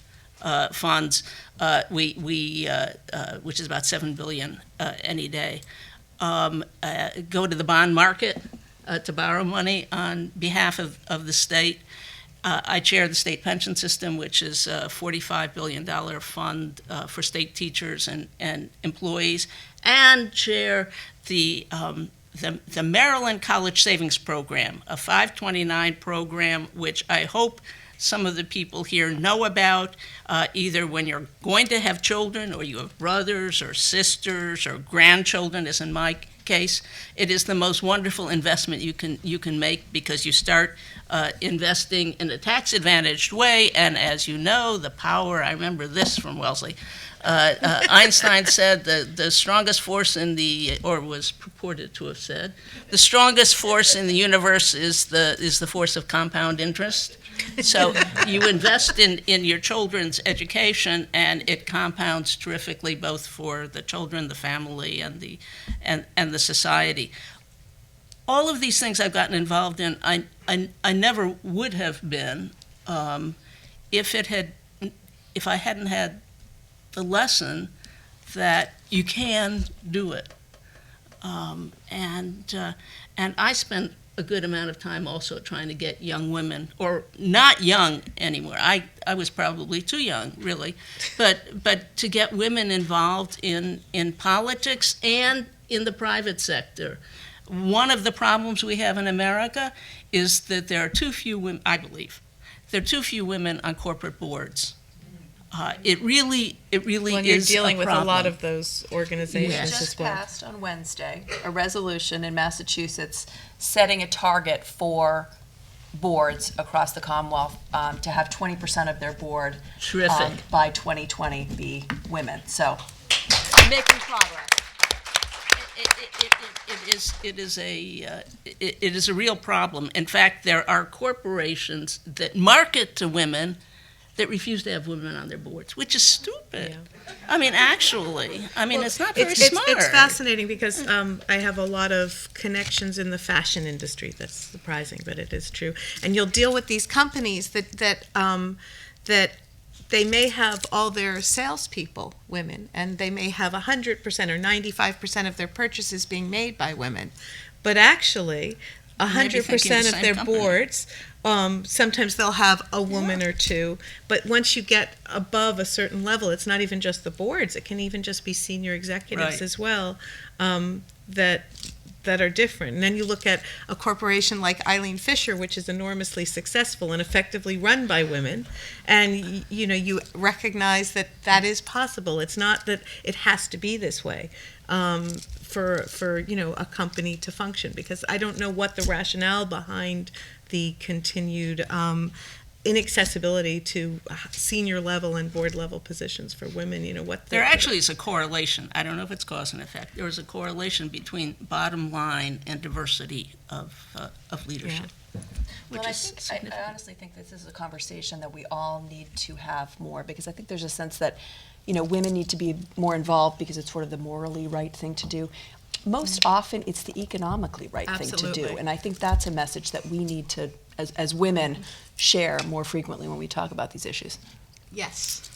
B: funds, which is about $7 billion any day. Go to the bond market to borrow money on behalf of the state. I chair the state pension system, which is a $45 billion fund for state teachers and employees, and chair the Maryland College Savings Program, a 529 program, which I hope some of the people here know about, either when you're going to have children or you have brothers or sisters or grandchildren, as in my case. It is the most wonderful investment you can make, because you start investing in a tax-advantaged way, and as you know, the power, I remember this from Wellesley, Einstein said the strongest force in the, or was purported to have said, the strongest force in the universe is the force of compound interest. So you invest in your children's education, and it compounds terrifically, both for the children, the family, and the society. All of these things I've gotten involved in, I never would have been if I hadn't had the lesson that you can do it. And I spent a good amount of time also trying to get young women, or not young anymore, I was probably too young, really, but to get women involved in politics and in the private sector. One of the problems we have in America is that there are too few women, I believe, there are too few women on corporate boards. It really
C: When
B: is
C: you're dealing
B: a
C: with
B: problem.
C: a lot of those organizations
B: Yes.
C: as
E: Just
C: well.
E: passed on Wednesday a resolution in Massachusetts setting a target for boards across the Commonwealth to have 20% of their board
B: Terrific.
E: by 2020 be women. So making progress.
B: It is a real problem. In fact, there are corporations that market to women that refuse to have women on their boards, which is stupid. I mean, actually, it's not very smart.
C: It's fascinating because I have a lot of connections in the fashion industry. That's surprising, but it is true. And you'll deal with these companies that they may have all their salespeople women, and they may have 100% or 95% of their purchases being made by women, but actually 100% of their boards. Sometimes they'll have a woman or two, but once you get above a certain level, it's not even just the boards. It can even just be senior executives
B: Right.
C: as well that are different. And then you look at a corporation like Eileen Fisher, which is enormously successful and effectively run by women, and you recognize that is possible. It's not that it has to be this way. For a company to function, because I don't know what the rationale behind the continued inaccessibility to senior level and board level positions for women. There
B: actually is a correlation. I don't know if it's cause and effect. There is a correlation between bottom line and diversity of leadership.
E: Well, I honestly think this is a conversation that we all need to have more, because I think there's a sense that women need to be more involved because it's sort of the morally right thing to do. Most often, it's the economically right thing to do.
C: Absolutely.
E: And I think that's a message that we need to, as women, share more frequently when we talk about these issues.
C: Yes.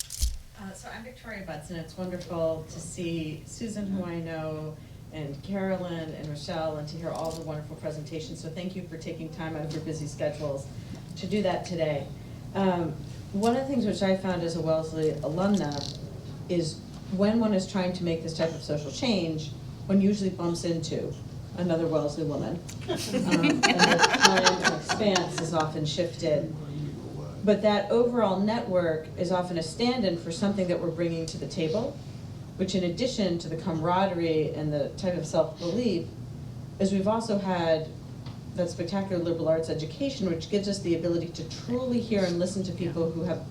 G: So I'm Victoria Butson. It's wonderful to see Susan, who I know, and Carolyn and Michele, and to hear all the wonderful presentations. So thank you for taking time out of your busy schedules to do that today. One of the things which I found as a Wellesley alumna is when one is trying to make this type of social change, one usually bumps into another Wellesley woman. And the time and expanse is often shifted. But that overall network is often a stand-in for something that we're bringing to the table, which in addition to the camaraderie and the type of self-belief, is we've also had that spectacular liberal arts education, which gives us the ability to truly hear and listen to people who have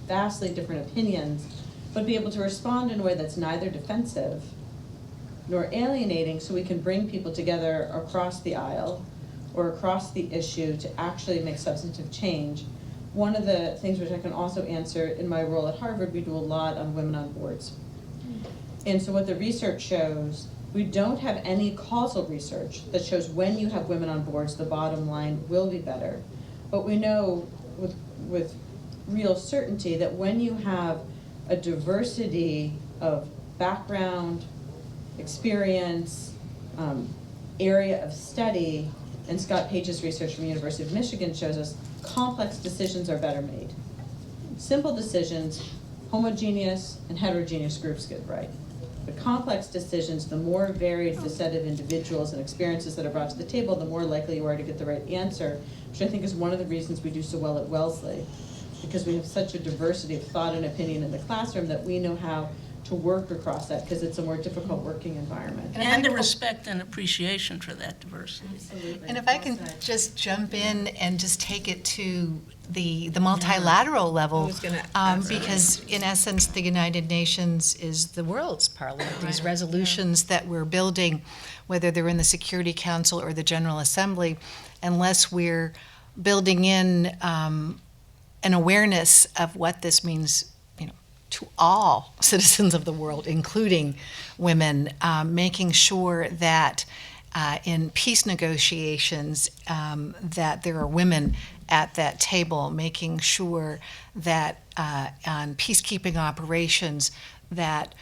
G: vastly different opinions, but be able to respond in a way that's neither defensive nor alienating, so we can bring people together across the aisle or across the issue to actually make substantive change. One of the things which I can also answer in my role at Harvard, we do a lot on women on boards. And so what the research shows, we don't have any causal research that shows when you have women on boards, the bottom line will be better. But we know with real certainty that when you have a diversity of background, experience, area of study, and Scott Page's research from the University of Michigan shows us complex decisions are better made. Simple decisions, homogeneous and heterogeneous groups get right. But complex decisions, the more varied the set of individuals and experiences that are brought to the table, the more likely you are to get the right answer, which I think is one of the reasons we do so well at Wellesley, because we have such a diversity of thought and opinion in the classroom that we know how to work across that, because it's a more difficult working environment.
B: And a respect and appreciation for that diversity.
G: Absolutely.
D: And if I can just jump in and just take it to the multilateral level,
C: I was gonna ask
D: because in essence, the United Nations is the world's parliament. These resolutions that we're building, whether they're in the Security Council or the General Assembly, unless we're building in an awareness of what this means, to all citizens of the world, including women, making sure that in peace negotiations that there are women at that table, making sure that on peacekeeping operations that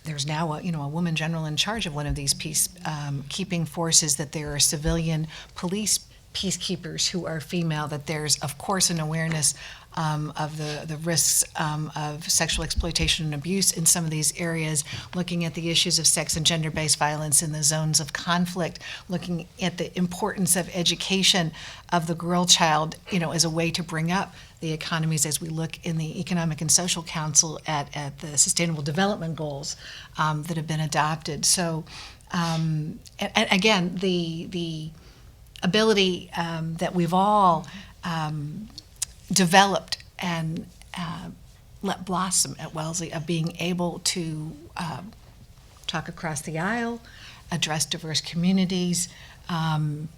D: there's now a woman general in charge of one of these peacekeeping forces, that there are civilian police peacekeepers who are female, that there's, of course, an awareness of the risks of sexual exploitation and abuse in some of these areas, looking at the issues of sex and gender-based violence in the zones of conflict, looking at the importance of education of the girl child, as a way to bring up the economies, as we look in the Economic and Social Council at the Sustainable Development Goals that have been adopted. So, and again, the ability that we've all developed and let blossom at Wellesley of being able to talk across the aisle, address diverse communities,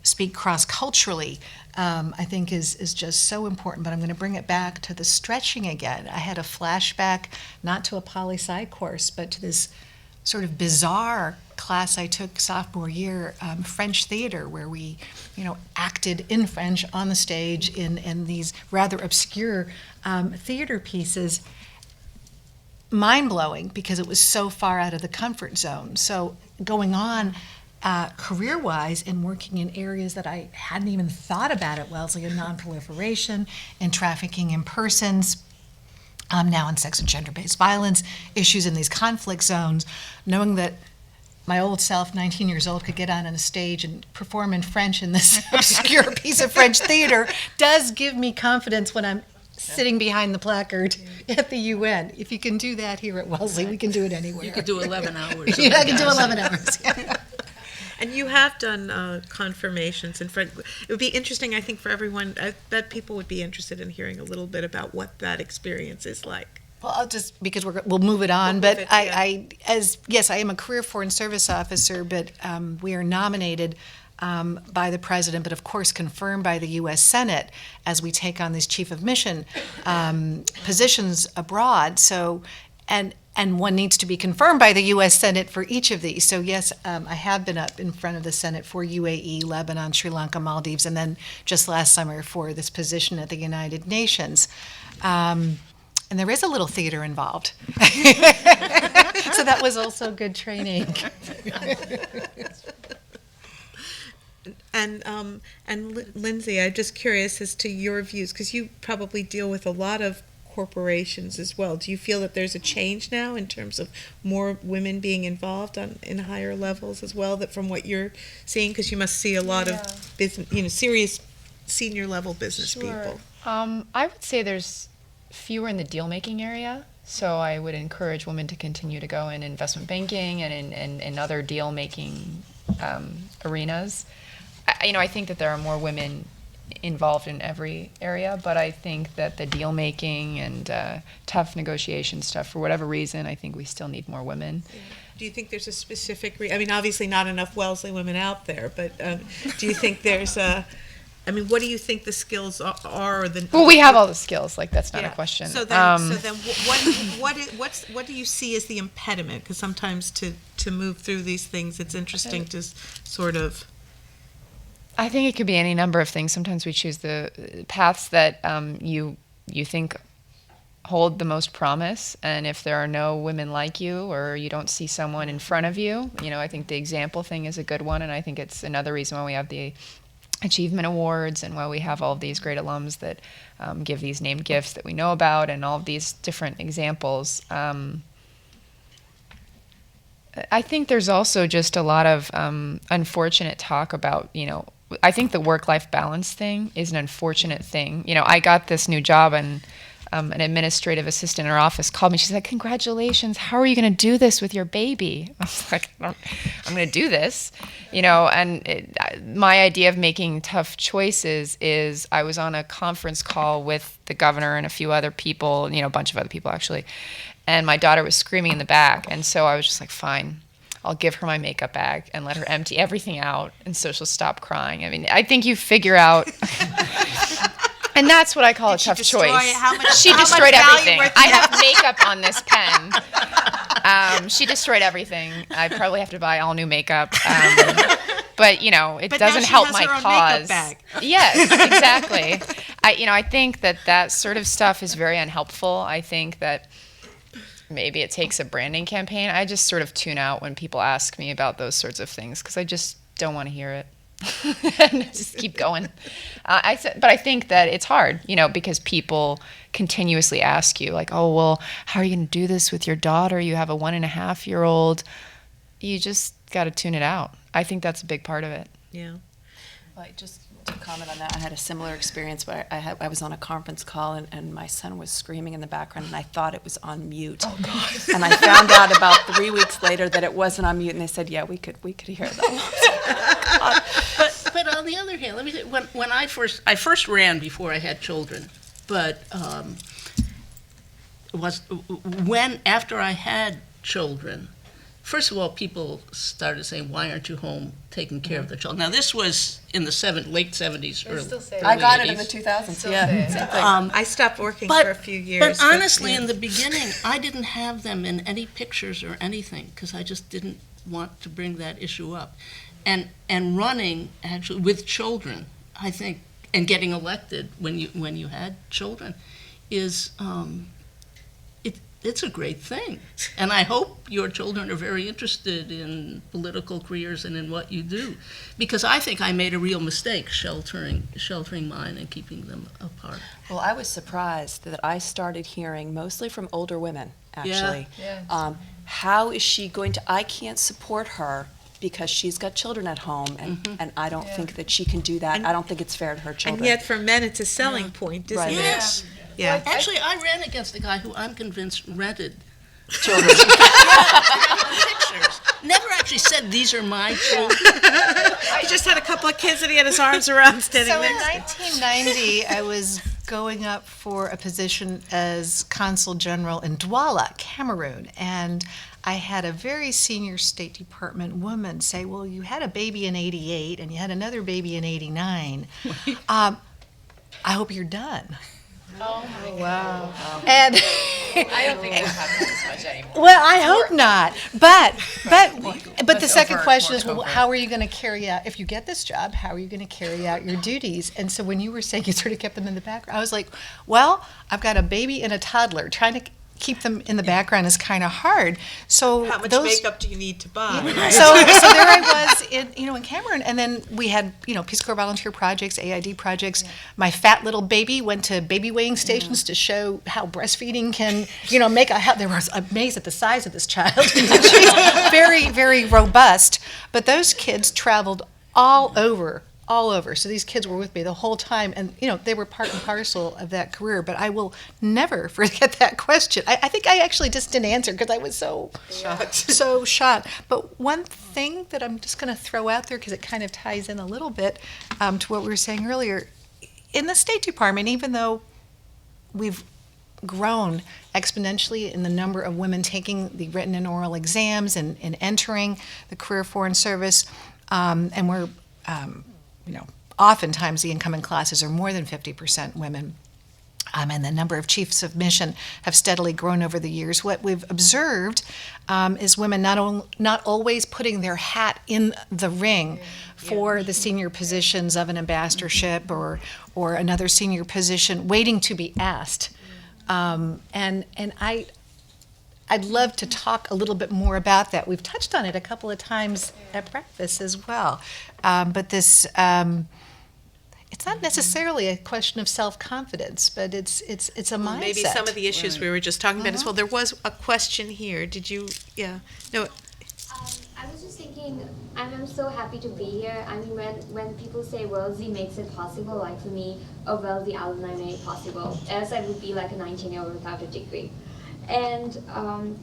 D: speak cross-culturally, I think is just so important. But I'm going to bring it back to the stretching again. I had a flashback, not to a poli-sci course, but to this sort of bizarre class I took sophomore year, French theater, where we, acted in French on the stage in these rather obscure theater pieces. Mind-blowing, because it was so far out of the comfort zone. So going on career-wise and working in areas that I hadn't even thought about at Wellesley, in non-proliferation, in trafficking in persons, now in sex and gender-based violence issues in these conflict zones, knowing that my old self, 19 years old, could get on a stage and perform in French in this obscure piece of French theater does give me confidence when I'm sitting behind the placard at the UN. If you can do that here at Wellesley, we can do it anywhere.
B: You could do 11 hours.
D: Yeah, I can do 11 hours.
C: And you have done confirmations in French. It would be interesting, I think, for everyone. I bet people would be interested in hearing a little bit about what that experience is like.
D: Well, I'll just, because we'll move it on,
C: We'll
D: but
C: move it,
D: I am a career foreign service officer, but we are nominated by the president, but of course confirmed by the U.S. Senate as we take on these chief of mission positions abroad. So, and one needs to be confirmed by the U.S. Senate for each of these. So yes, I have been up in front of the Senate for UAE, Lebanon, Sri Lanka, Maldives, and then just last summer for this position at the United Nations. And there is a little theater involved. So that was also good training.
C: And Lindsay, I'm just curious as to your views, because you probably deal with a lot of corporations as well. Do you feel that there's a change now in terms of more women being involved in higher levels as well, that from what you're seeing, because you must see a lot of business, serious senior level business people?
F: I would say there's fewer in the deal-making area, so I would encourage women to continue to go in investment banking and in other deal-making arenas. I think that there are more women involved in every area, but I think that the deal-making and tough negotiation stuff, for whatever reason, I think we still need more women.
C: Do you think there's a specific, I mean, obviously not enough Wellesley women out there, but do you think there's I mean, what do you think the skills are?
F: Well, we have all the skills. Like, that's not a
C: Yeah.
F: question.
C: So then, what do you see as the impediment? Because sometimes to move through these things, it's interesting to sort of.
F: I think it could be any number of things. Sometimes we choose the paths that you think hold the most promise, and if there are no women like you, or you don't see someone in front of you, I think the example thing is a good one, and I think it's another reason why we have the Achievement Awards and why we have all of these great alums that give these named gifts that we know about, and all of these different examples. I think there's also just a lot of unfortunate talk about, I think the work-life balance thing is an unfortunate thing. I got this new job, and an administrative assistant in our office called me. She's like, "Congratulations, how are you going to do this with your baby?" I was like, I'm going to do this, and my idea of making tough choices is I was on a conference call with the governor and a few other people, a bunch of other people actually, and my daughter was screaming in the back, and so I was just like, fine, I'll give her my makeup bag and let her empty everything out, and so she'll stop crying. I mean, I think you figure out... And that's what I call a tough choice. She destroyed everything. I have makeup on this pen. She destroyed everything. I probably have to buy all new makeup. But it doesn't help my cause. Yes, exactly. I think that sort of stuff is very unhelpful. I think that maybe it takes a branding campaign. I just sort of tune out when people ask me about those sorts of things because I just don't want to hear it. And just keep going. But I think that it's hard, because people continuously ask you, like, "Oh, well, how are you going to do this with your daughter? You have a 1.5-year-old." You just got to tune it out. I think that's a big part of it.
C: Yeah.
E: Like, just to comment on that, I had a similar experience where I was on a conference call and my son was screaming in the background and I thought it was on mute. Oh God! And I found out about 3 weeks later that it wasn't on mute, and they said, "Yeah, we could hear that."
B: But on the other hand, let me say, when I first ran before I had children, but after I had children. First of all, people started saying, "Why aren't you home taking care of the child?" Now, this was in the late 70s, early 80s.
E: I got it in the 2000s. Yeah.
C: I stopped working for a few years.
B: But honestly, in the beginning, I didn't have them in any pictures or anything because I just didn't want to bring that issue up. And running, actually, with children, I think, and getting elected when you had children is... It's a great thing. And I hope your children are very interested in political careers and in what you do. Because I think I made a real mistake sheltering mine and keeping them apart.
E: Well, I was surprised that I started hearing, mostly from older women, actually.
F: Yeah.
E: How is she going to, I can't support her because she's got children at home, and I don't think that she can do that. I don't think it's fair to her children.
C: And yet for men it's a selling point, isn't it?
B: Yes.
C: Yeah.
B: Actually, I ran against a guy who I'm convinced rented
E: Children.
B: pictures. Never actually said, "These are my children."
C: He just had a couple of kids that he had his arms around standing
D: So in
C: next to.
D: 1990, I was going up for a position as Consul General in Douala, Cameroon, and I had a very senior State Department woman say, "Well, you had a baby in '88 and you had another baby in '89. I hope you're done."
F: Oh, wow.
D: And
F: I don't think it happens as much anymore.
D: well, I hope not. But the second
F: overt,
D: question is,
F: more
D: well,
F: covert.
D: how are you going to carry out, if you get this job, how are you going to carry out your duties? And so when you were saying you sort of kept them in the background, I was like, well, I've got a baby and a toddler. Trying to keep them in the background is kind of hard. So
C: How much
D: those,
C: makeup do you need to buy?
D: so there I was in Cameroon, and then we had Peace Corps volunteer projects, AID projects. My fat little baby went to baby weighing stations to show how breastfeeding can make they were amazed at the size of this child. She's very, very robust. But those kids traveled all over. So these kids were with me the whole time, and they were part and parcel of that career. But I will never forget that question. I think I actually just didn't answer because I was so shocked. But one thing that I'm just going to throw out there, because it kind of ties in a little bit to what we were saying earlier, in the State Department, even though we've grown exponentially in the number of women taking the written and oral exams and entering the career foreign service. And we're, oftentimes the incoming classes are more than 50% women. And the number of chiefs of mission have steadily grown over the years. What we've observed is women not always putting their hat in the ring for the senior positions of an ambassadorship or another senior position, waiting to be asked. And I'd love to talk a little bit more about that. We've touched on it a couple of times at breakfast as well. But this, it's not necessarily a question of self-confidence, but it's a mindset.
C: Maybe some of the issues we were just talking about as well. There was a question here. Did you, yeah. No,
H: I was just thinking, I'm so happy to be here. I mean, when people say Wellesley makes it possible, like for me, Wellesley alumni made it possible. Else I would be like a 19-year-old without a degree. And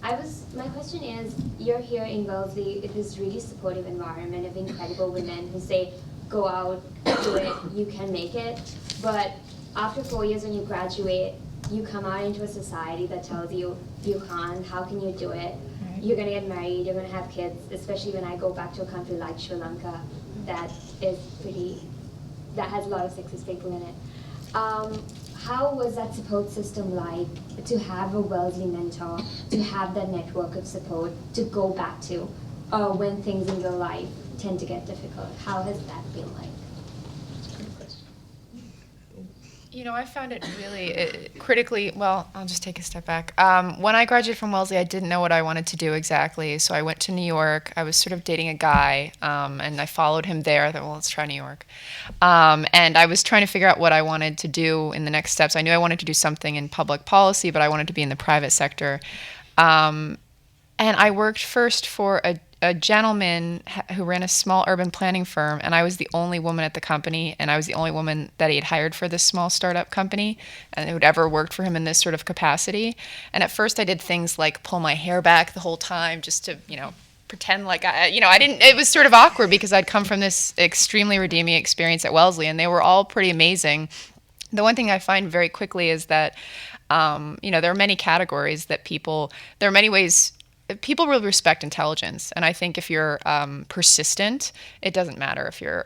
H: my question is, you're here in Wellesley, in this really supportive environment of incredible women who say, go out, do it, you can make it. But after 4 years when you graduate, you come out into a society that tells you, you can't, how can you do it? You're gonna get married, you're gonna have kids, especially when I go back to a country like Sri Lanka that has a lot of sexist people in it. How was that support system like to have a Wellesley mentor, to have that network of support to go back to when things in your life tend to get difficult? How has that been like?
F: I found it really critically, well, I'll just take a step back. When I graduated from Wellesley, I didn't know what I wanted to do exactly, so I went to New York. I was sort of dating a guy, and I followed him there. I thought, well, let's try New York. And I was trying to figure out what I wanted to do in the next steps. I knew I wanted to do something in public policy, but I wanted to be in the private sector. And I worked first for a gentleman who ran a small urban planning firm, and I was the only woman at the company, and I was the only woman that he had hired for this small startup company, and who'd ever worked for him in this sort of capacity. And at first I did things like pull my hair back the whole time just to, pretend like I didn't, it was sort of awkward because I'd come from this extremely redeeming experience at Wellesley, and they were all pretty amazing. The one thing I find very quickly is that, there are many categories that there are many ways people really respect intelligence, and I think if you're persistent, it doesn't matter if you're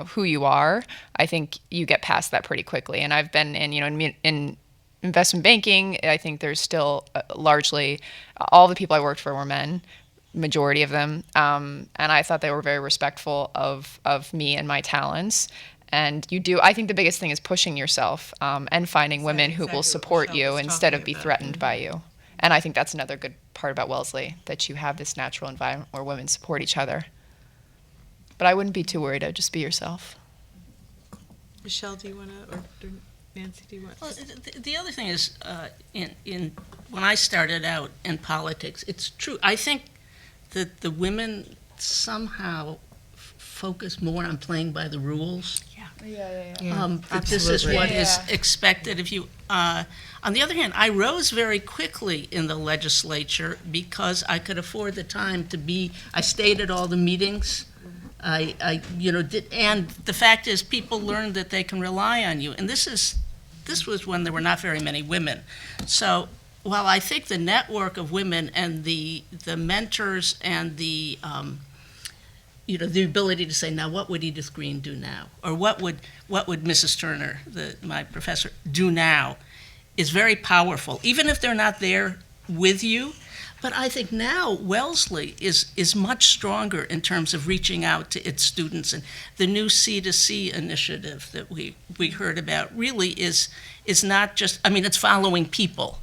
F: who you are. I think you get past that pretty quickly. And I've been in investment banking. I think there's still largely all the people I worked for were men, majority of them, and I thought they were very respectful of me and my talents. And I think the biggest thing is pushing yourself and finding women who will support you instead of be threatened by you. And I think that's another good part about Wellesley, that you have this natural environment where women support each other. But I wouldn't be too worried. I'd just be yourself.
C: Michele, do you want to, or Nancy, do you want to?
B: Well, the other thing is, when I started out in politics, it's true. I think that the women somehow focus more on playing by the rules. That this is what is expected of you. On the other hand, I rose very quickly in the legislature because I could afford the time to be. I stayed at all the meetings. I did, and the fact is, people learned that they can rely on you. And this was when there were not very many women. So while I think the network of women and the mentors and the ability to say, now what would Edith Green do now? Or what would Mrs. Turner, my professor, do now, is very powerful, even if they're not there with you. But I think now Wellesley is much stronger in terms of reaching out to its students, and the new C2C initiative that we heard about really is not just, it's following people.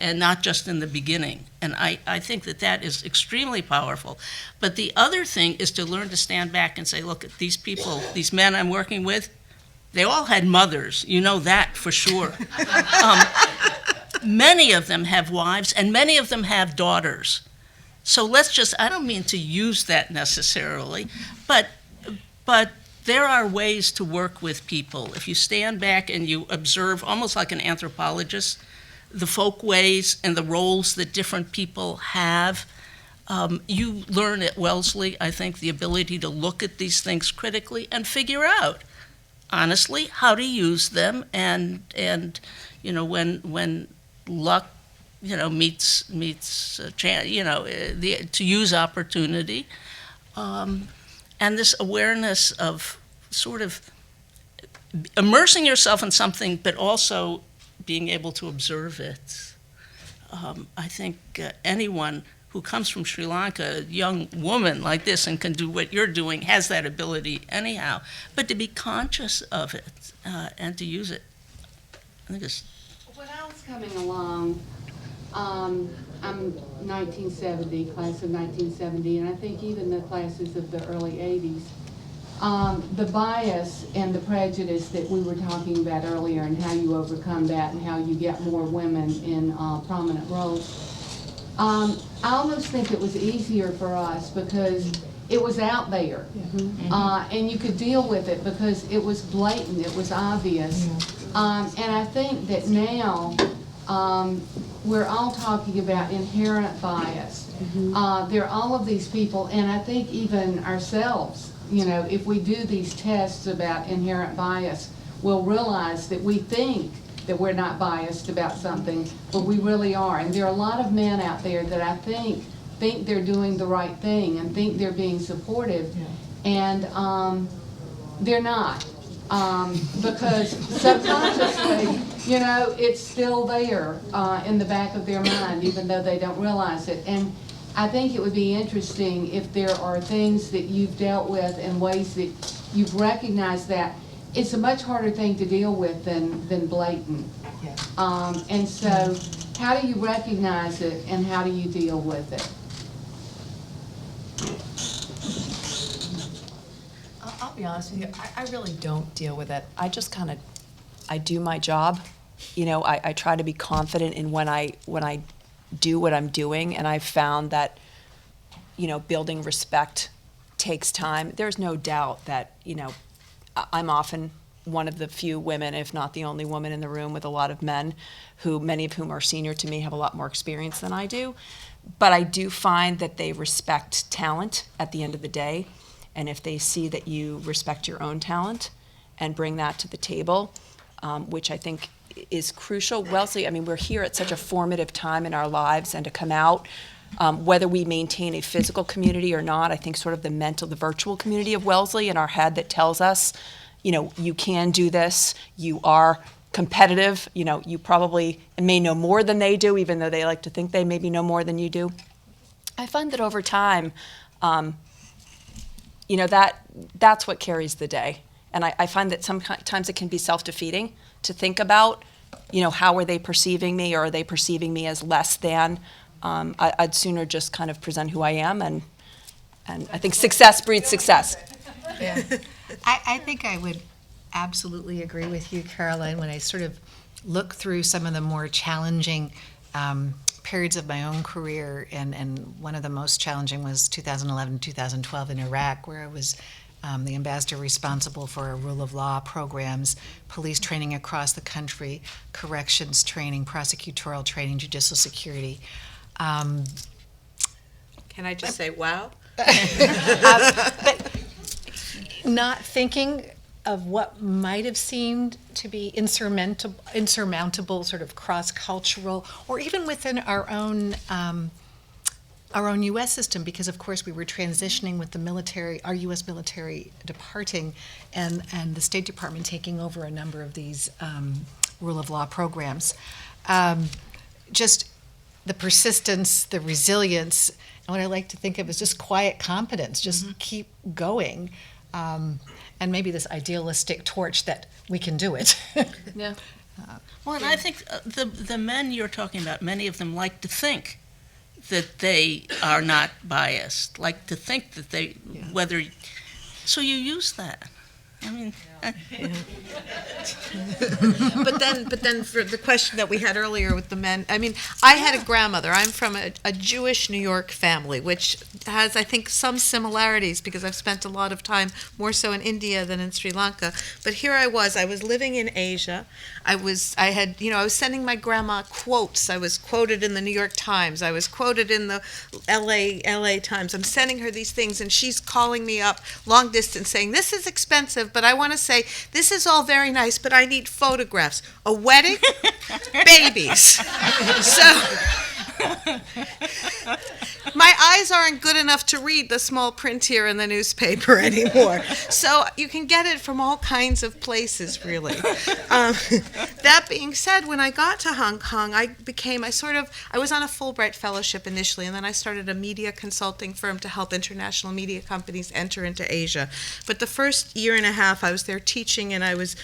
B: And not just in the beginning. And I think that is extremely powerful. But the other thing is to learn to stand back and say, look, at these people, these men I'm working with, they all had mothers. You know that for sure. Many of them have wives, and many of them have daughters. So I don't mean to use that necessarily, but there are ways to work with people. If you stand back and you observe, almost like an anthropologist, the folkways and the roles that different people have. You learn at Wellesley, I think, the ability to look at these things critically and figure out, honestly, how to use them and when luck, meets to use opportunity, and this awareness of sort of immersing yourself in something, but also being able to observe it. I think anyone who comes from Sri Lanka, a young woman like this, and can do what you're doing, has that ability anyhow. But to be conscious of it and to use it, I think it's...
I: When I was coming along, I'm 1970, class of 1970, and I think even the classes of the early 80s. The bias and the prejudice that we were talking about earlier, and how you overcome that and how you get more women in prominent roles. I almost think it was easier for us because it was out there, and you could deal with it because it was blatant, it was obvious. And I think that now we're all talking about inherent bias. There are all of these people, and I think even ourselves, if we do these tests about inherent bias, we'll realize that we think that we're not biased about something, but we really are. And there are a lot of men out there that I think they're doing the right thing and think they're being supportive, and they're not. Because subconsciously, it's still there in the back of their mind, even though they don't realize it. And I think it would be interesting if there are things that you've dealt with and ways that you've recognized that it's a much harder thing to deal with than blatant. And so how do you recognize it and how do you deal with it?
E: I'll be honest with you, I really don't deal with it. I just I do my job. I try to be confident in when I do what I'm doing, and I've found that, building respect takes time. There's no doubt that, I'm often one of the few women, if not the only woman in the room, with a lot of men who, many of whom are senior to me, have a lot more experience than I do. But I do find that they respect talent at the end of the day. And if they see that you respect your own talent and bring that to the table, which I think is crucial. Wellesley, we're here at such a formative time in our lives, and to come out, whether we maintain a physical community or not, I think sort of the virtual community of Wellesley in our head that tells us, you can do this, you are competitive, you probably may know more than they do, even though they like to think they maybe know more than you do. I find that over time, that's what carries the day. And I find that sometimes it can be self-defeating to think about, how are they perceiving me, or are they perceiving me as less than? I'd sooner just kind of present who I am, and I think success breeds success.
D: Yeah. I think I would absolutely agree with you, Carolyn, when I sort of look through some of the more challenging periods of my own career, and one of the most challenging was 2011, 2012 in Iraq, where I was the ambassador responsible for our rule of law programs, police training across the country, corrections training, prosecutorial training, judicial security.
C: Can I just say, wow?
D: But not thinking of what might have seemed to be insurmountable sort of cross-cultural, or even within our own U.S. system, because of course we were transitioning with the military, our U.S. military departing, and the State Department taking over a number of these rule of law programs. Just the persistence, the resilience, and what I like to think of as just quiet competence, just keep going. And maybe this idealistic torch that we can do it.
E: Yeah.
B: Well, and I think the men you're talking about, many of them like to think that they are not biased, like to think that they, so you use that.
C: But then for the question that we had earlier with the men, I had a grandmother. I'm from a Jewish New York family, which has, I think, some similarities because I've spent a lot of time more so in India than in Sri Lanka. But here I was living in Asia. I was sending my grandma quotes. I was quoted in the New York Times. I was quoted in the LA Times. I'm sending her these things, and she's calling me up long distance saying, "This is expensive, but I want to say this is all very nice, but I need photographs. A wedding, babies. So my eyes aren't good enough to read the small print here in the newspaper anymore. So you can get it from all kinds of places, really. That being said, when I got to Hong Kong, I was on a Fulbright fellowship initially, and then I started a media consulting firm to help international media companies enter into Asia. But the first year and a half, I was there teaching, and I was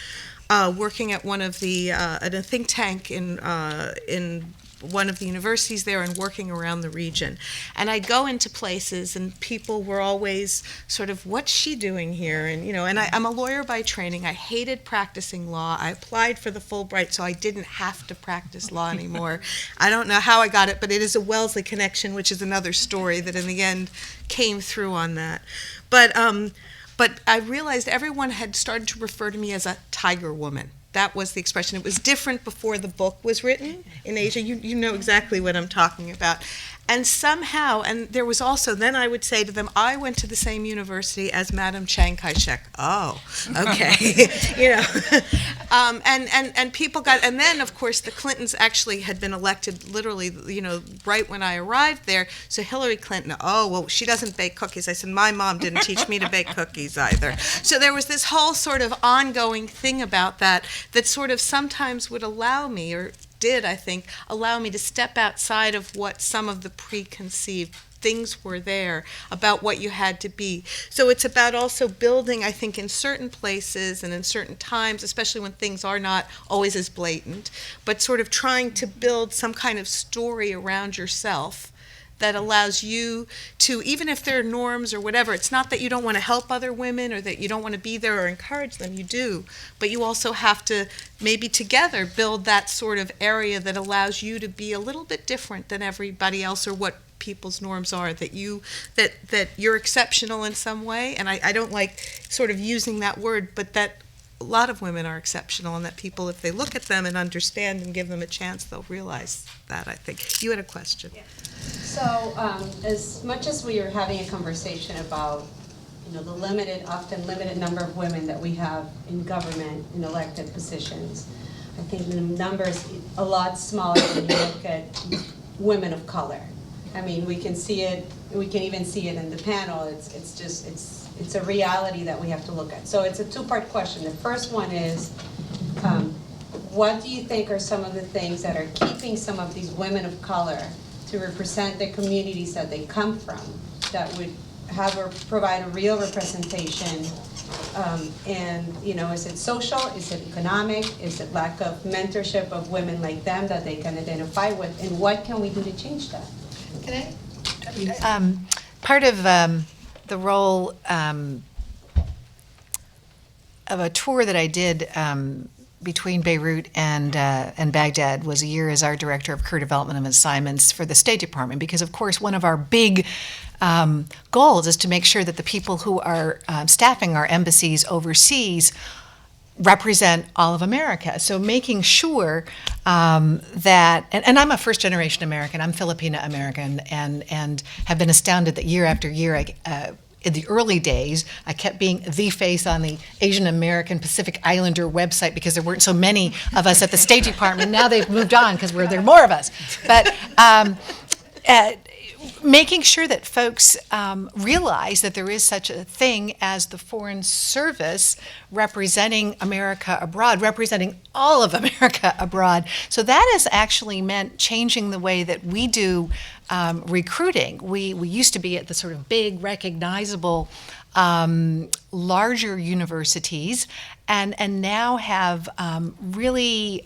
C: working at at a think tank in one of the universities there and working around the region. And I'd go into places and people were always sort of, what's she doing here? And, and I'm a lawyer by training. I hated practicing law. I applied for the Fulbright so I didn't have to practice law anymore. I don't know how I got it, but it is a Wellesley connection, which is another story that in the end came through on that. But I realized everyone had started to refer to me as a tiger woman. That was the expression. It was different before the book was written in Asia. You know exactly what I'm talking about. And somehow, and there was also, then I would say to them, I went to the same university as Madame Chiang Kai-shek. Oh, okay. And people got, and then of course the Clintons actually had been elected literally, right when I arrived there. So Hillary Clinton, oh, well, she doesn't bake cookies. I said, my mom didn't teach me to bake cookies either. So there was this whole sort of ongoing thing about that sort of sometimes would allow me, or did, I think, allow me to step outside of what some of the preconceived things were there about what you had to be. So it's about also building, I think, in certain places and in certain times, especially when things are not always as blatant, but sort of trying to build some kind of story around yourself that allows you to, even if there are norms or whatever, it's not that you don't want to help other women or that you don't want to be there or encourage them, you do, but you also have to maybe together build that sort of area that allows you to be a little bit different than everybody else or what people's norms are, that you're exceptional in some way, and I don't like sort of using that word, but that a lot of women are exceptional and that people, if they look at them and understand and give them a chance, they'll realize that, I think. You had a question.
J: Yeah. So as much as we are having a conversation about the often limited number of women that we have in government in elected positions, I think the number is a lot smaller when you look at women of color. I mean, we can see it, we can even see it in the panel. It's a reality that we have to look at. So it's a two-part question. The first one is, what do you think are some of the things that are keeping some of these women of color to represent the communities that they come from, that would have or provide a real representation? Is it social? Is it economic? Is it lack of mentorship of women like them that they can identify with? And what can we do to change that?
D: Can I? Part of the role of a tour that I did between Beirut and Baghdad was a year as our director of career development and assignments for the State Department, because of course one of our big goals is to make sure that the people who are staffing our embassies overseas represent all of America. So making sure that, and I'm a first generation American, I'm Filipina American, and have been astounded that year after year, in the early days, I kept being the face on the Asian American Pacific Islander website because there weren't so many of us at the State Department. Now they've moved on because there are more of us. But making sure that folks realize that there is such a thing as the Foreign Service representing America abroad, representing all of America abroad. So that has actually meant changing the way that we do recruiting. We used to be at the sort of big, recognizable, larger universities, and now have really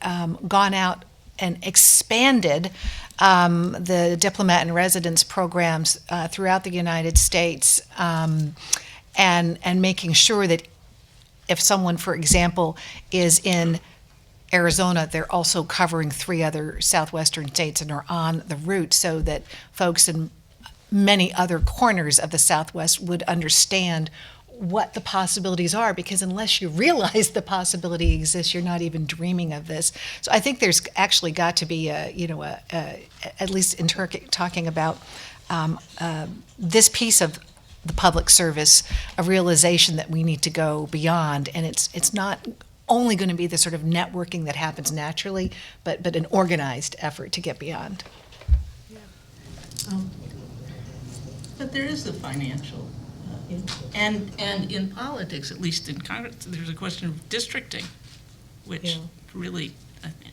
D: gone out and expanded the diplomat and residence programs throughout the United States, and making sure that if someone, for example, is in Arizona, they're also covering 3 other southwestern states and are on the route, so that folks in many other corners of the Southwest would understand what the possibilities are, because unless you realize the possibility exists, you're not even dreaming of this. So I think there's actually got to be at least in Turkey, talking about this piece of the public service a realization that we need to go beyond, and it's not only going to be the sort of networking that happens naturally, but an organized effort to get beyond.
B: But there is the financial, and in politics, at least in Congress, there's a question of districting, which really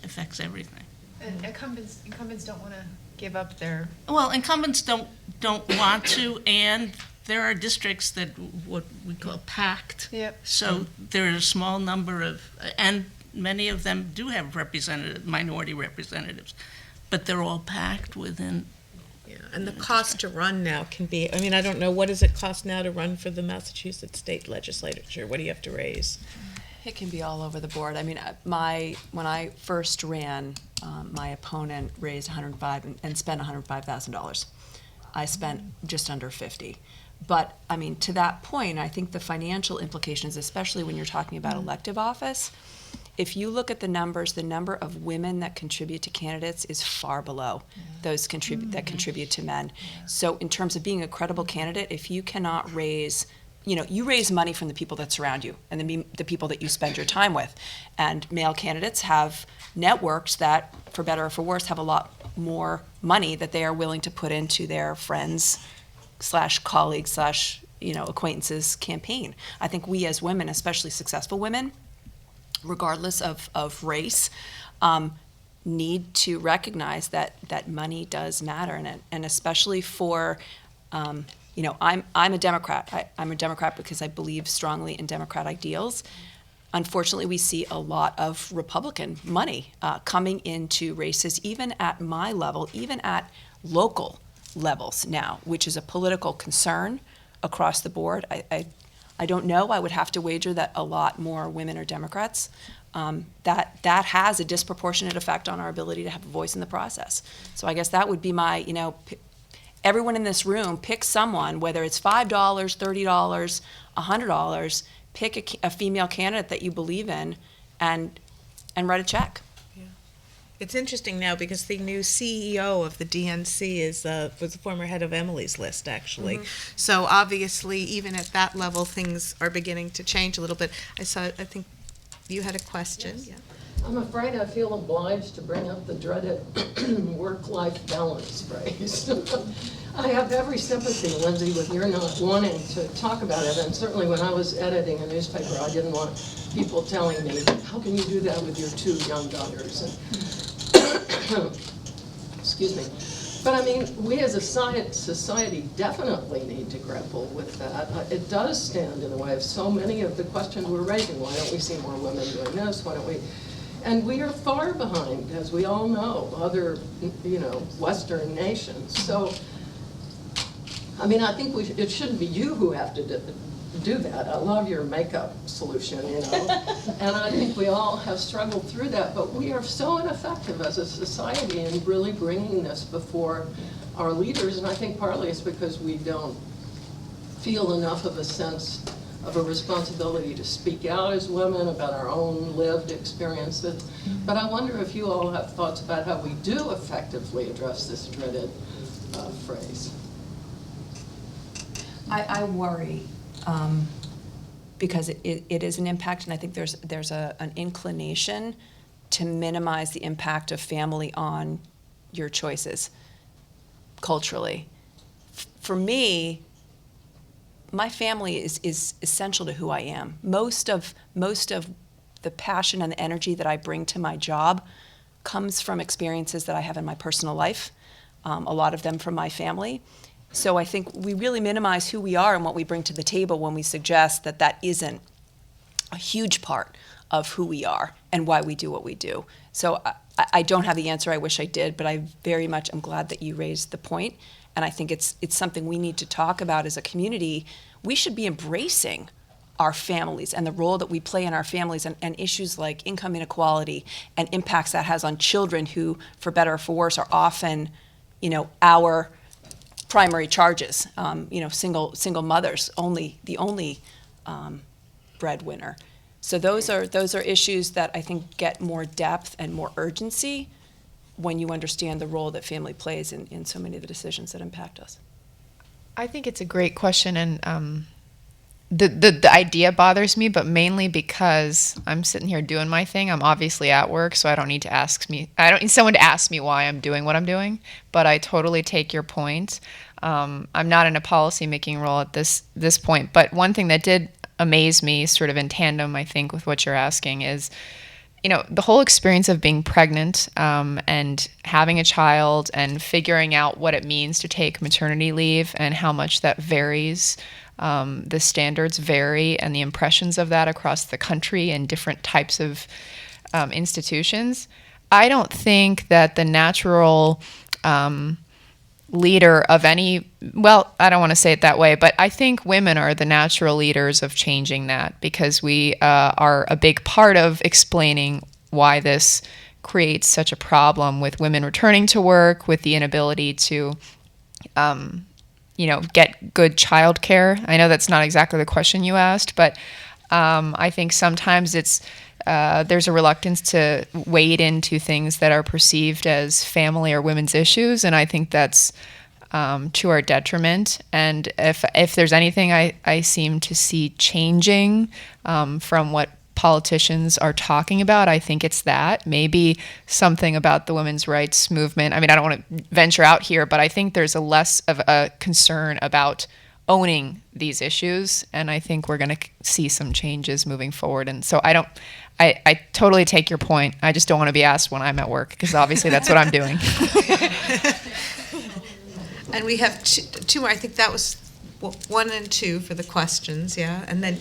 B: affects everything.
F: And incumbents don't want to give up their.
B: Well, incumbents don't want to, and there are districts that what we call packed.
F: Yep.
B: So there are a small number of, and many of them do have minority representatives, but they're all packed within.
C: Yeah, and the cost to run now can be, I mean, I don't know, what does it cost now to run for the Massachusetts state legislature? What do you have to raise?
E: It can be all over the board. I mean, when I first ran, my opponent raised $105 and spent $105,000. I spent just under 50. But I mean, to that point, I think the financial implications, especially when you're talking about elective office, if you look at the numbers, the number of women that contribute to candidates is far below those that contribute to men. So in terms of being a credible candidate, if you cannot raise, you raise money from the people that surround you and the people that you spend your time with. And male candidates have networks that, for better or for worse, have a lot more money that they are willing to put into their friends / colleagues / acquaintances campaign. I think we as women, especially successful women, regardless of race, need to recognize that money does matter, and especially for, I'm a Democrat. I'm a Democrat because I believe strongly in Democrat ideals. Unfortunately, we see a lot of Republican money coming into races, even at my level, even at local levels now, which is a political concern across the board. I don't know. I would have to wager that a lot more women are Democrats. That has a disproportionate effect on our ability to have a voice in the process. So I guess that would be my, everyone in this room, pick someone, whether it's $5, $30, $100, pick a female candidate that you believe in and write a check.
C: It's interesting now because the new CEO of the DNC was the former head of Emily's List, actually. Mm-hmm. So obviously, even at that level, things are beginning to change a little bit. I think you had a question.
K: Yes.
C: Yeah.
K: I'm afraid I feel obliged to bring up the dreaded work-life balance phrase. I have every sympathy, Lindsay, with your not wanting to talk about it, and certainly when I was editing a newspaper, I didn't want people telling me, how can you do that with your 2 young daughters? And excuse me. But I mean, we as a society definitely need to grapple with that. It does stand in the way of so many of the questions we're raising. Why don't we see more women doing this? Why don't we? And we are far behind, as we all know, other, Western nations. So, I mean, I think it shouldn't be you who have to do that. I love your makeup solution, and I think we all have struggled through that, but we are so ineffective as a society in really bringing this before our leaders, and I think partly it's because we don't feel enough of a sense of a responsibility to speak out as women about our own lived experiences. But I wonder if you all have thoughts about how we do effectively address this dreaded phrase.
E: I worry because it is an impact, and I think there's an inclination to minimize the impact of family on your choices culturally. For me, my family is essential to who I am. Most of the passion and the energy that I bring to my job comes from experiences that I have in my personal life, a lot of them from my family. So I think we really minimize who we are and what we bring to the table when we suggest that isn't a huge part of who we are and why we do what we do. So I don't have the answer. I wish I did, but I very much am glad that you raised the point. And I think it's something we need to talk about as a community. We should be embracing our families and the role that we play in our families, and issues like income inequality and impacts that has on children who, for better or for worse, are often, our primary charges. Single mothers, the only breadwinner. So those are issues that I think get more depth and more urgency when you understand the role that family plays in so many of the decisions that impact us.
F: I think it's a great question, and the idea bothers me, but mainly because I'm sitting here doing my thing. I'm obviously at work, so I don't need someone to ask me why I'm doing what I'm doing. But I totally take your point. I'm not in a policy making role at this point. But one thing that did amaze me, sort of in tandem, I think, with what you're asking is, the whole experience of being pregnant and having a child and figuring out what it means to take maternity leave and how much that varies. The standards vary and the impressions of that across the country and different types of institutions. I don't think that the natural leader of I don't want to say it that way, but I think women are the natural leaders of changing that, because we are a big part of explaining why this creates such a problem with women returning to work, with the inability to get good childcare. I know that's not exactly the question you asked, but I think sometimes there's a reluctance to wade into things that are perceived as family or women's issues, and I think that's to our detriment. And if there's anything I seem to see changing from what politicians are talking about, I think it's that. Maybe something about the women's rights movement. I mean, I don't want to venture out here, but I think there's a less of a concern about owning these issues, and I think we're going to see some changes moving forward. And so I totally take your point. I just don't want to be asked when I'm at work, because obviously that's what I'm doing.
C: And we have two more. I think that was 1 and 2 for the questions, yeah? And then,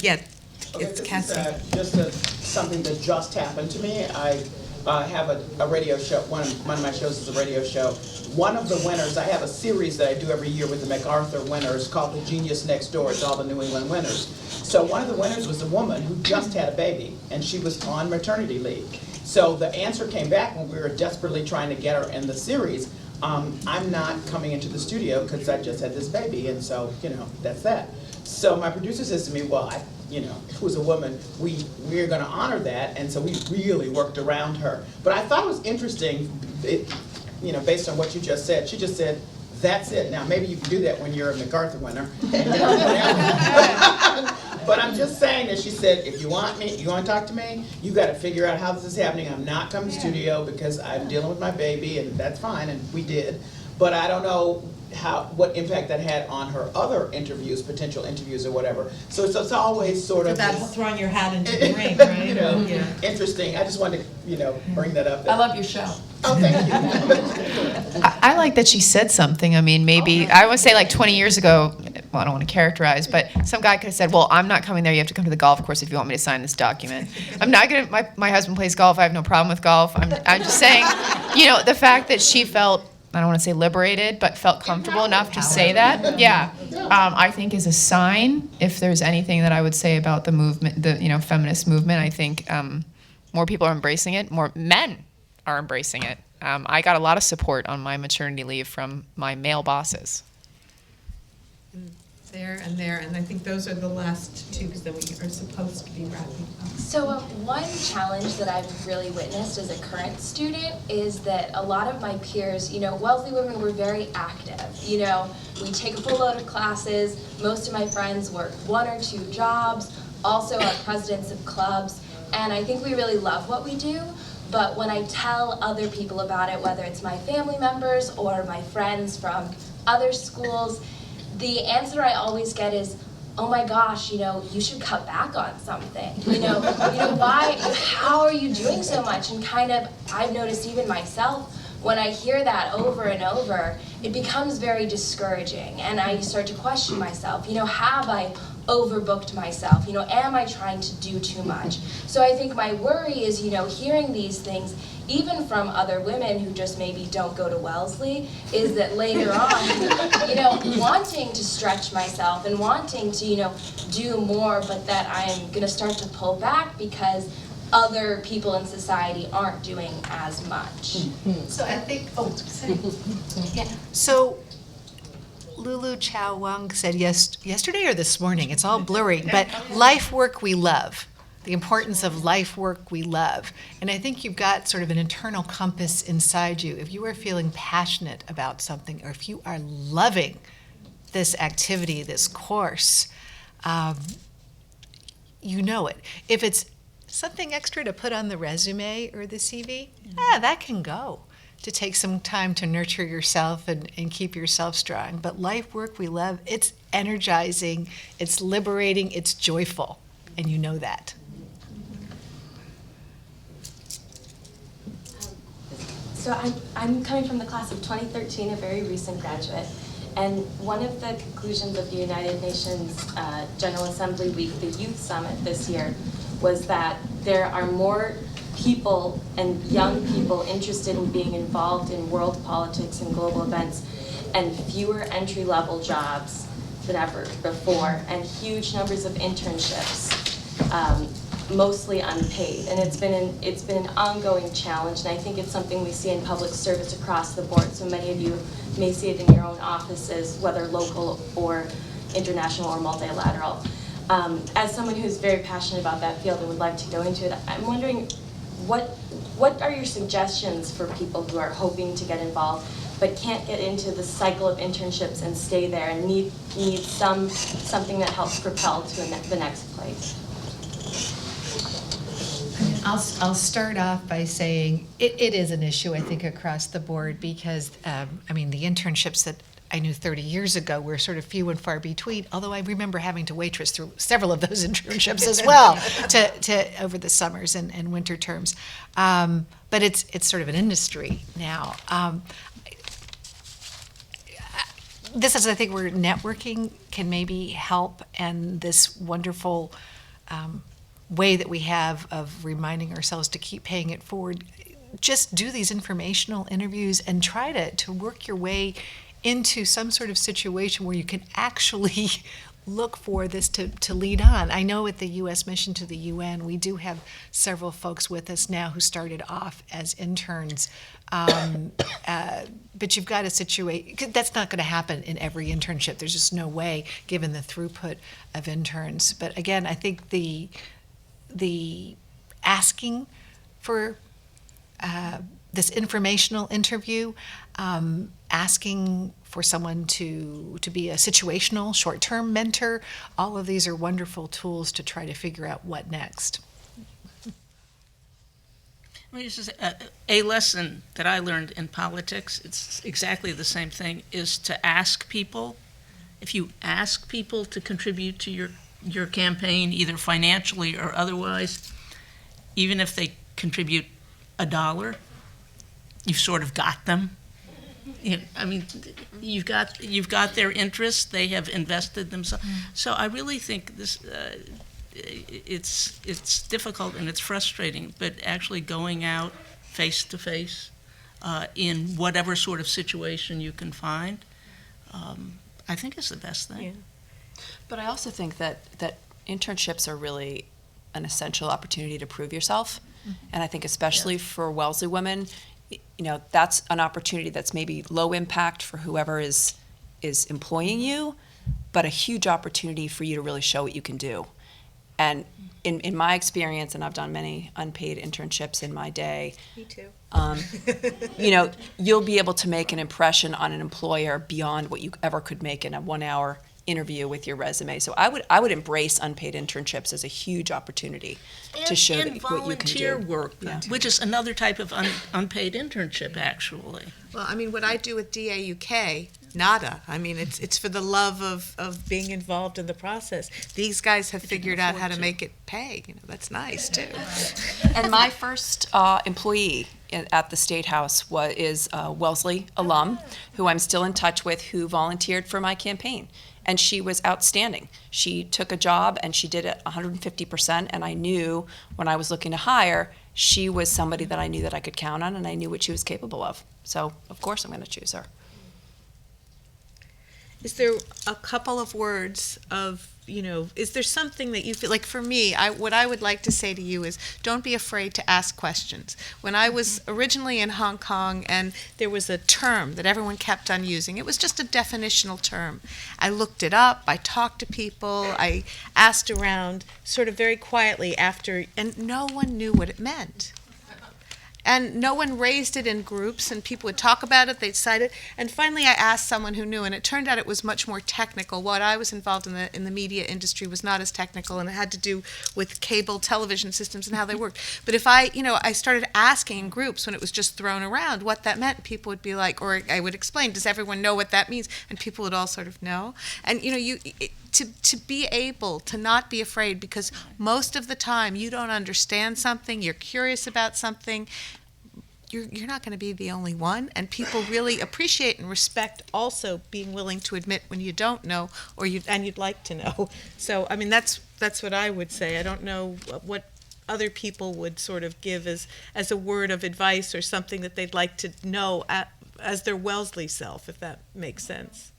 C: it's Cassie.
L: This is something that just happened to me. I have a radio show. One of my shows is a radio show. One of the winners, I have a series that I do every year with the MacArthur winners called The Genius Next Door. It's all the New England winners. So one of the winners was a woman who just had a baby, and she was on maternity leave. So the answer came back when we were desperately trying to get her in the series. I'm not coming into the studio because I just had this baby, and so, that's that. So my producer says to me, well, who's a woman, we're going to honor that, and so we really worked around her. But I thought it was interesting, based on what you just said. She just said, that's it. Now, maybe you can do that when you're a MacArthur winner. But I'm just saying that she said, if you want to talk to me, you got to figure out how this is happening. I'm not coming to the studio because I'm dealing with my baby, and that's fine, and we did. But I don't know what impact that had on her other interviews, potential interviews or whatever. So it's always sort of
C: about throwing your hat into the ring, right?
L: Interesting. I just wanted to, bring that up.
K: I love your show.
L: Oh, thank you.
F: I like that she said something. I mean, maybe, I would say like 20 years ago, well, I don't want to characterize, but some guy could have said, well, I'm not coming there. You have to come to the golf course if you want me to sign this document. I'm not going to, my husband plays golf. I have no problem with golf. I'm just saying, the fact that she felt, I don't want to say liberated, but felt comfortable enough to say that, I think is a sign. If there's anything that I would say about the movement, the feminist movement, I think more people are embracing it. More men are embracing it. I got a lot of support on my maternity leave from my male bosses.
C: There, and I think those are the last 2, because then we are supposed to be wrapping up.
M: So one challenge that I've really witnessed as a current student is that a lot of my peers, Wellesley women were very active. We take a full load of classes. Most of my friends work 1 or 2 jobs, also are presidents of clubs, and I think we really love what we do. But when I tell other people about it, whether it's my family members or my friends from other schools, the answer I always get is, oh my gosh, you should cut back on something. Why, how are you doing so much? And kind of, I've noticed even myself, when I hear that over and over, it becomes very discouraging. And I start to question myself, have I overbooked myself? Am I trying to do too much? So I think my worry is, hearing these things, even from other women who just maybe don't go to Wellesley, is that later on, wanting to stretch myself and wanting to, do more, but that I'm going to start to pull back because other people in society aren't doing as much.
D: So I think, So Lulu Chow Wang said yesterday or this morning, it's all blurry, but life work we love. The importance of life work we love. And I think you've got sort of an internal compass inside you. If you are feeling passionate about something, or if you are loving this activity, this course, you know it. If it's something extra to put on the resume or the CV, that can go, to take some time to nurture yourself and keep yourself strong. But life work we love, it's energizing, it's liberating, it's joyful, and you know that.
M: So I'm coming from the class of 2013, a very recent graduate, and one of the conclusions of the United Nations General Assembly Week, the Youth Summit this year, was that there are more people and young people interested in being involved in world politics and global events, and fewer entry-level jobs than ever before, and huge numbers of internships, mostly unpaid. And it's been an ongoing challenge, and I think it's something we see in public service across the board. So many of you may see it in your own offices, whether local or international or multilateral. As someone who's very passionate about that field and would like to go into it, I'm wondering what are your suggestions for people who are hoping to get involved but can't get into the cycle of internships and stay there and need something that helps propel to the next place?
D: I'll start off by saying it is an issue, I think, across the board, because, the internships that I knew 30 years ago were sort of few and far between, although I remember having to waitress through several of those internships as well to over the summers and winter terms. But it's sort of an industry now. This is, I think, where networking can maybe help, and this wonderful way that we have of reminding ourselves to keep paying it forward. Just do these informational interviews and try to work your way into some sort of situation where you can actually look for this to lead on. I know at the U.S. mission to the UN, we do have several folks with us now who started off as interns. But you've got to situate, that's not going to happen in every internship. There's just no way, given the throughput of interns. But again, I think the asking for this informational interview, asking for someone to be a situational short-term mentor, all of these are wonderful tools to try to figure out what next.
B: A lesson that I learned in politics, it's exactly the same thing, is to ask people. If you ask people to contribute to your campaign, either financially or otherwise, even if they contribute $1, you've sort of got them. You've got their interest. They have invested themselves. So I really think this it's difficult and it's frustrating, but actually going out face to face in whatever sort of situation you can find, I think is the best thing.
E: Yeah. But I also think that internships are really an essential opportunity to prove yourself. And I think especially for Wellesley women, that's an opportunity that's maybe low impact for whoever is employing you, but a huge opportunity for you to really show what you can do. And in my experience, and I've done many unpaid internships in my day.
C: Me too.
E: You'll be able to make an impression on an employer beyond what you ever could make in a 1-hour interview with your resume. So I would embrace unpaid internships as a huge opportunity to show what you can do.
B: And volunteer work, which is another type of unpaid internship, actually.
C: Well, what I do with DAUK, nada. It's for the love of being involved in the process. These guys have figured out how to make it pay. That's nice, too.
E: And my first employee at the State House is a Wellesley alum who I'm still in touch with, who volunteered for my campaign. And she was outstanding. She took a job and she did it 150%, and I knew when I was looking to hire, she was somebody that I knew that I could count on, and I knew what she was capable of. So, of course, I'm going to choose her.
C: Is there a couple of words of, is there something that you feel, like for me, what I would like to say to you is don't be afraid to ask questions. When I was originally in Hong Kong and there was a term that everyone kept on using, it was just a definitional term. I looked it up, I talked to people, I asked around sort of very quietly after, and no one knew what it meant.
A: and no one raised it in groups, and people would talk about it, they'd cite it, and finally I asked someone who knew, and it turned out it was much more technical. What I was involved in the media industry was not as technical, and it had to do with cable television systems and how they worked. But if I started asking in groups when it was just thrown around what that meant, people would be like, or I would explain, does everyone know what that means? And people would all sort of know. And to be able to not be afraid, because most of the time you don't understand something, you're curious about something, you're not going to be the only one, and people really appreciate and respect also being willing to admit when you don't know and you'd like to know. So I mean that's what I would say. I don't know what other people would sort of give as a word of advice or something that they'd like to know as their Wellesley self, if that makes sense.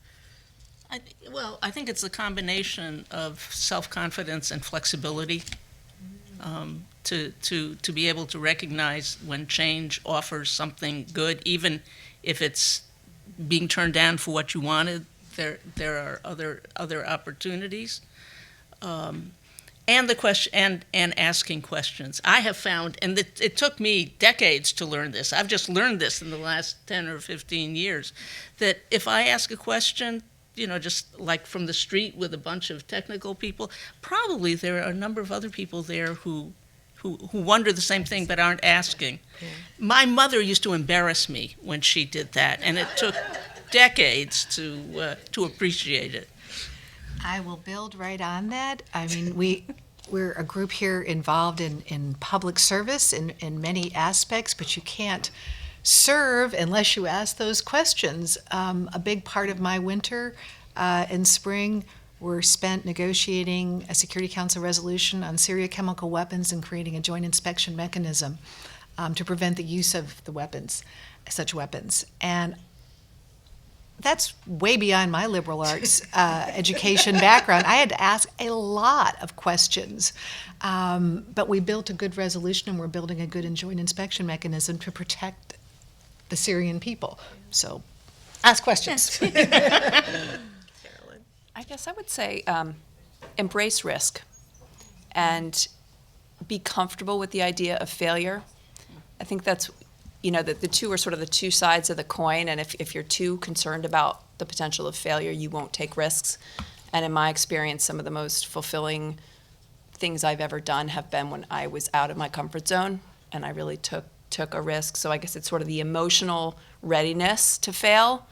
B: I think it's a combination of self-confidence and flexibility, to be able to recognize when change offers something good, even if it's being turned down for what you wanted. There are other opportunities, and the question and asking questions. I have found, and it took me decades to learn this. I've just learned this in the last 10 or 15 years, that if I ask a question, just like from the street with a bunch of technical people, probably there are a number of other people there who wonder the same thing but aren't asking. Yeah. My mother used to embarrass me when she did that, and it took decades to appreciate it.
D: I will build right on that. I mean, we're a group here involved in public service in many aspects, but you can't serve unless you ask those questions. A big part of my winter and spring were spent negotiating a Security Council resolution on Syria chemical weapons and creating a joint inspection mechanism to prevent the use of such weapons. And that's way beyond my liberal arts education background. I had to ask a lot of questions, but we built a good resolution, and we're building a good and joint inspection mechanism to protect the Syrian people. So ask questions.
E: I guess I would say embrace risk and be comfortable with the idea of failure. I think that's, the two are sort of the two sides of the coin, and if you're too concerned about the potential of failure, you won't take risks. And in my experience, some of the most fulfilling things I've ever done have been when I was out of my comfort zone and I really took a risk. So I guess it's sort of the emotional readiness to fail,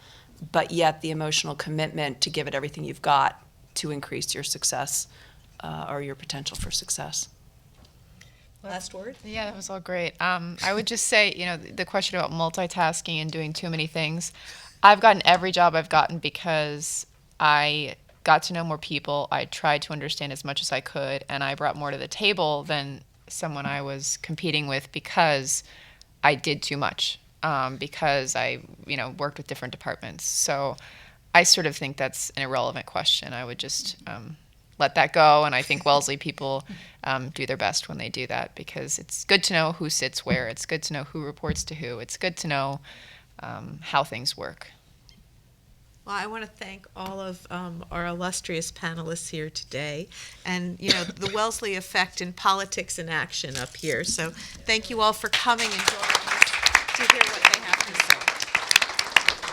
E: but yet the emotional commitment to give it everything you've got to increase your success or your potential for success.
C: Last word?
F: Yeah, that was all great. I would just say, the question about multitasking and doing too many things, I've gotten every job I've gotten because I got to know more people, I tried to understand as much as I could, and I brought more to the table than someone I was competing with because I did too much, because I, worked with different departments. So I sort of think that's an irrelevant question. I would just let that go, and I think Wellesley people do their best when they do that, because it's good to know who sits where. It's good to know who reports to who. It's good to know how things work.
C: Well, I want to thank all of our illustrious panelists here today, and the Wellesley Effect in Politics in Action up here. So thank you all for coming and joining us to hear what they have to say.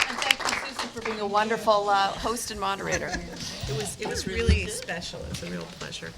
E: And thank you, Susan, for being a wonderful host and moderator.
C: It was really special. It was a real pleasure.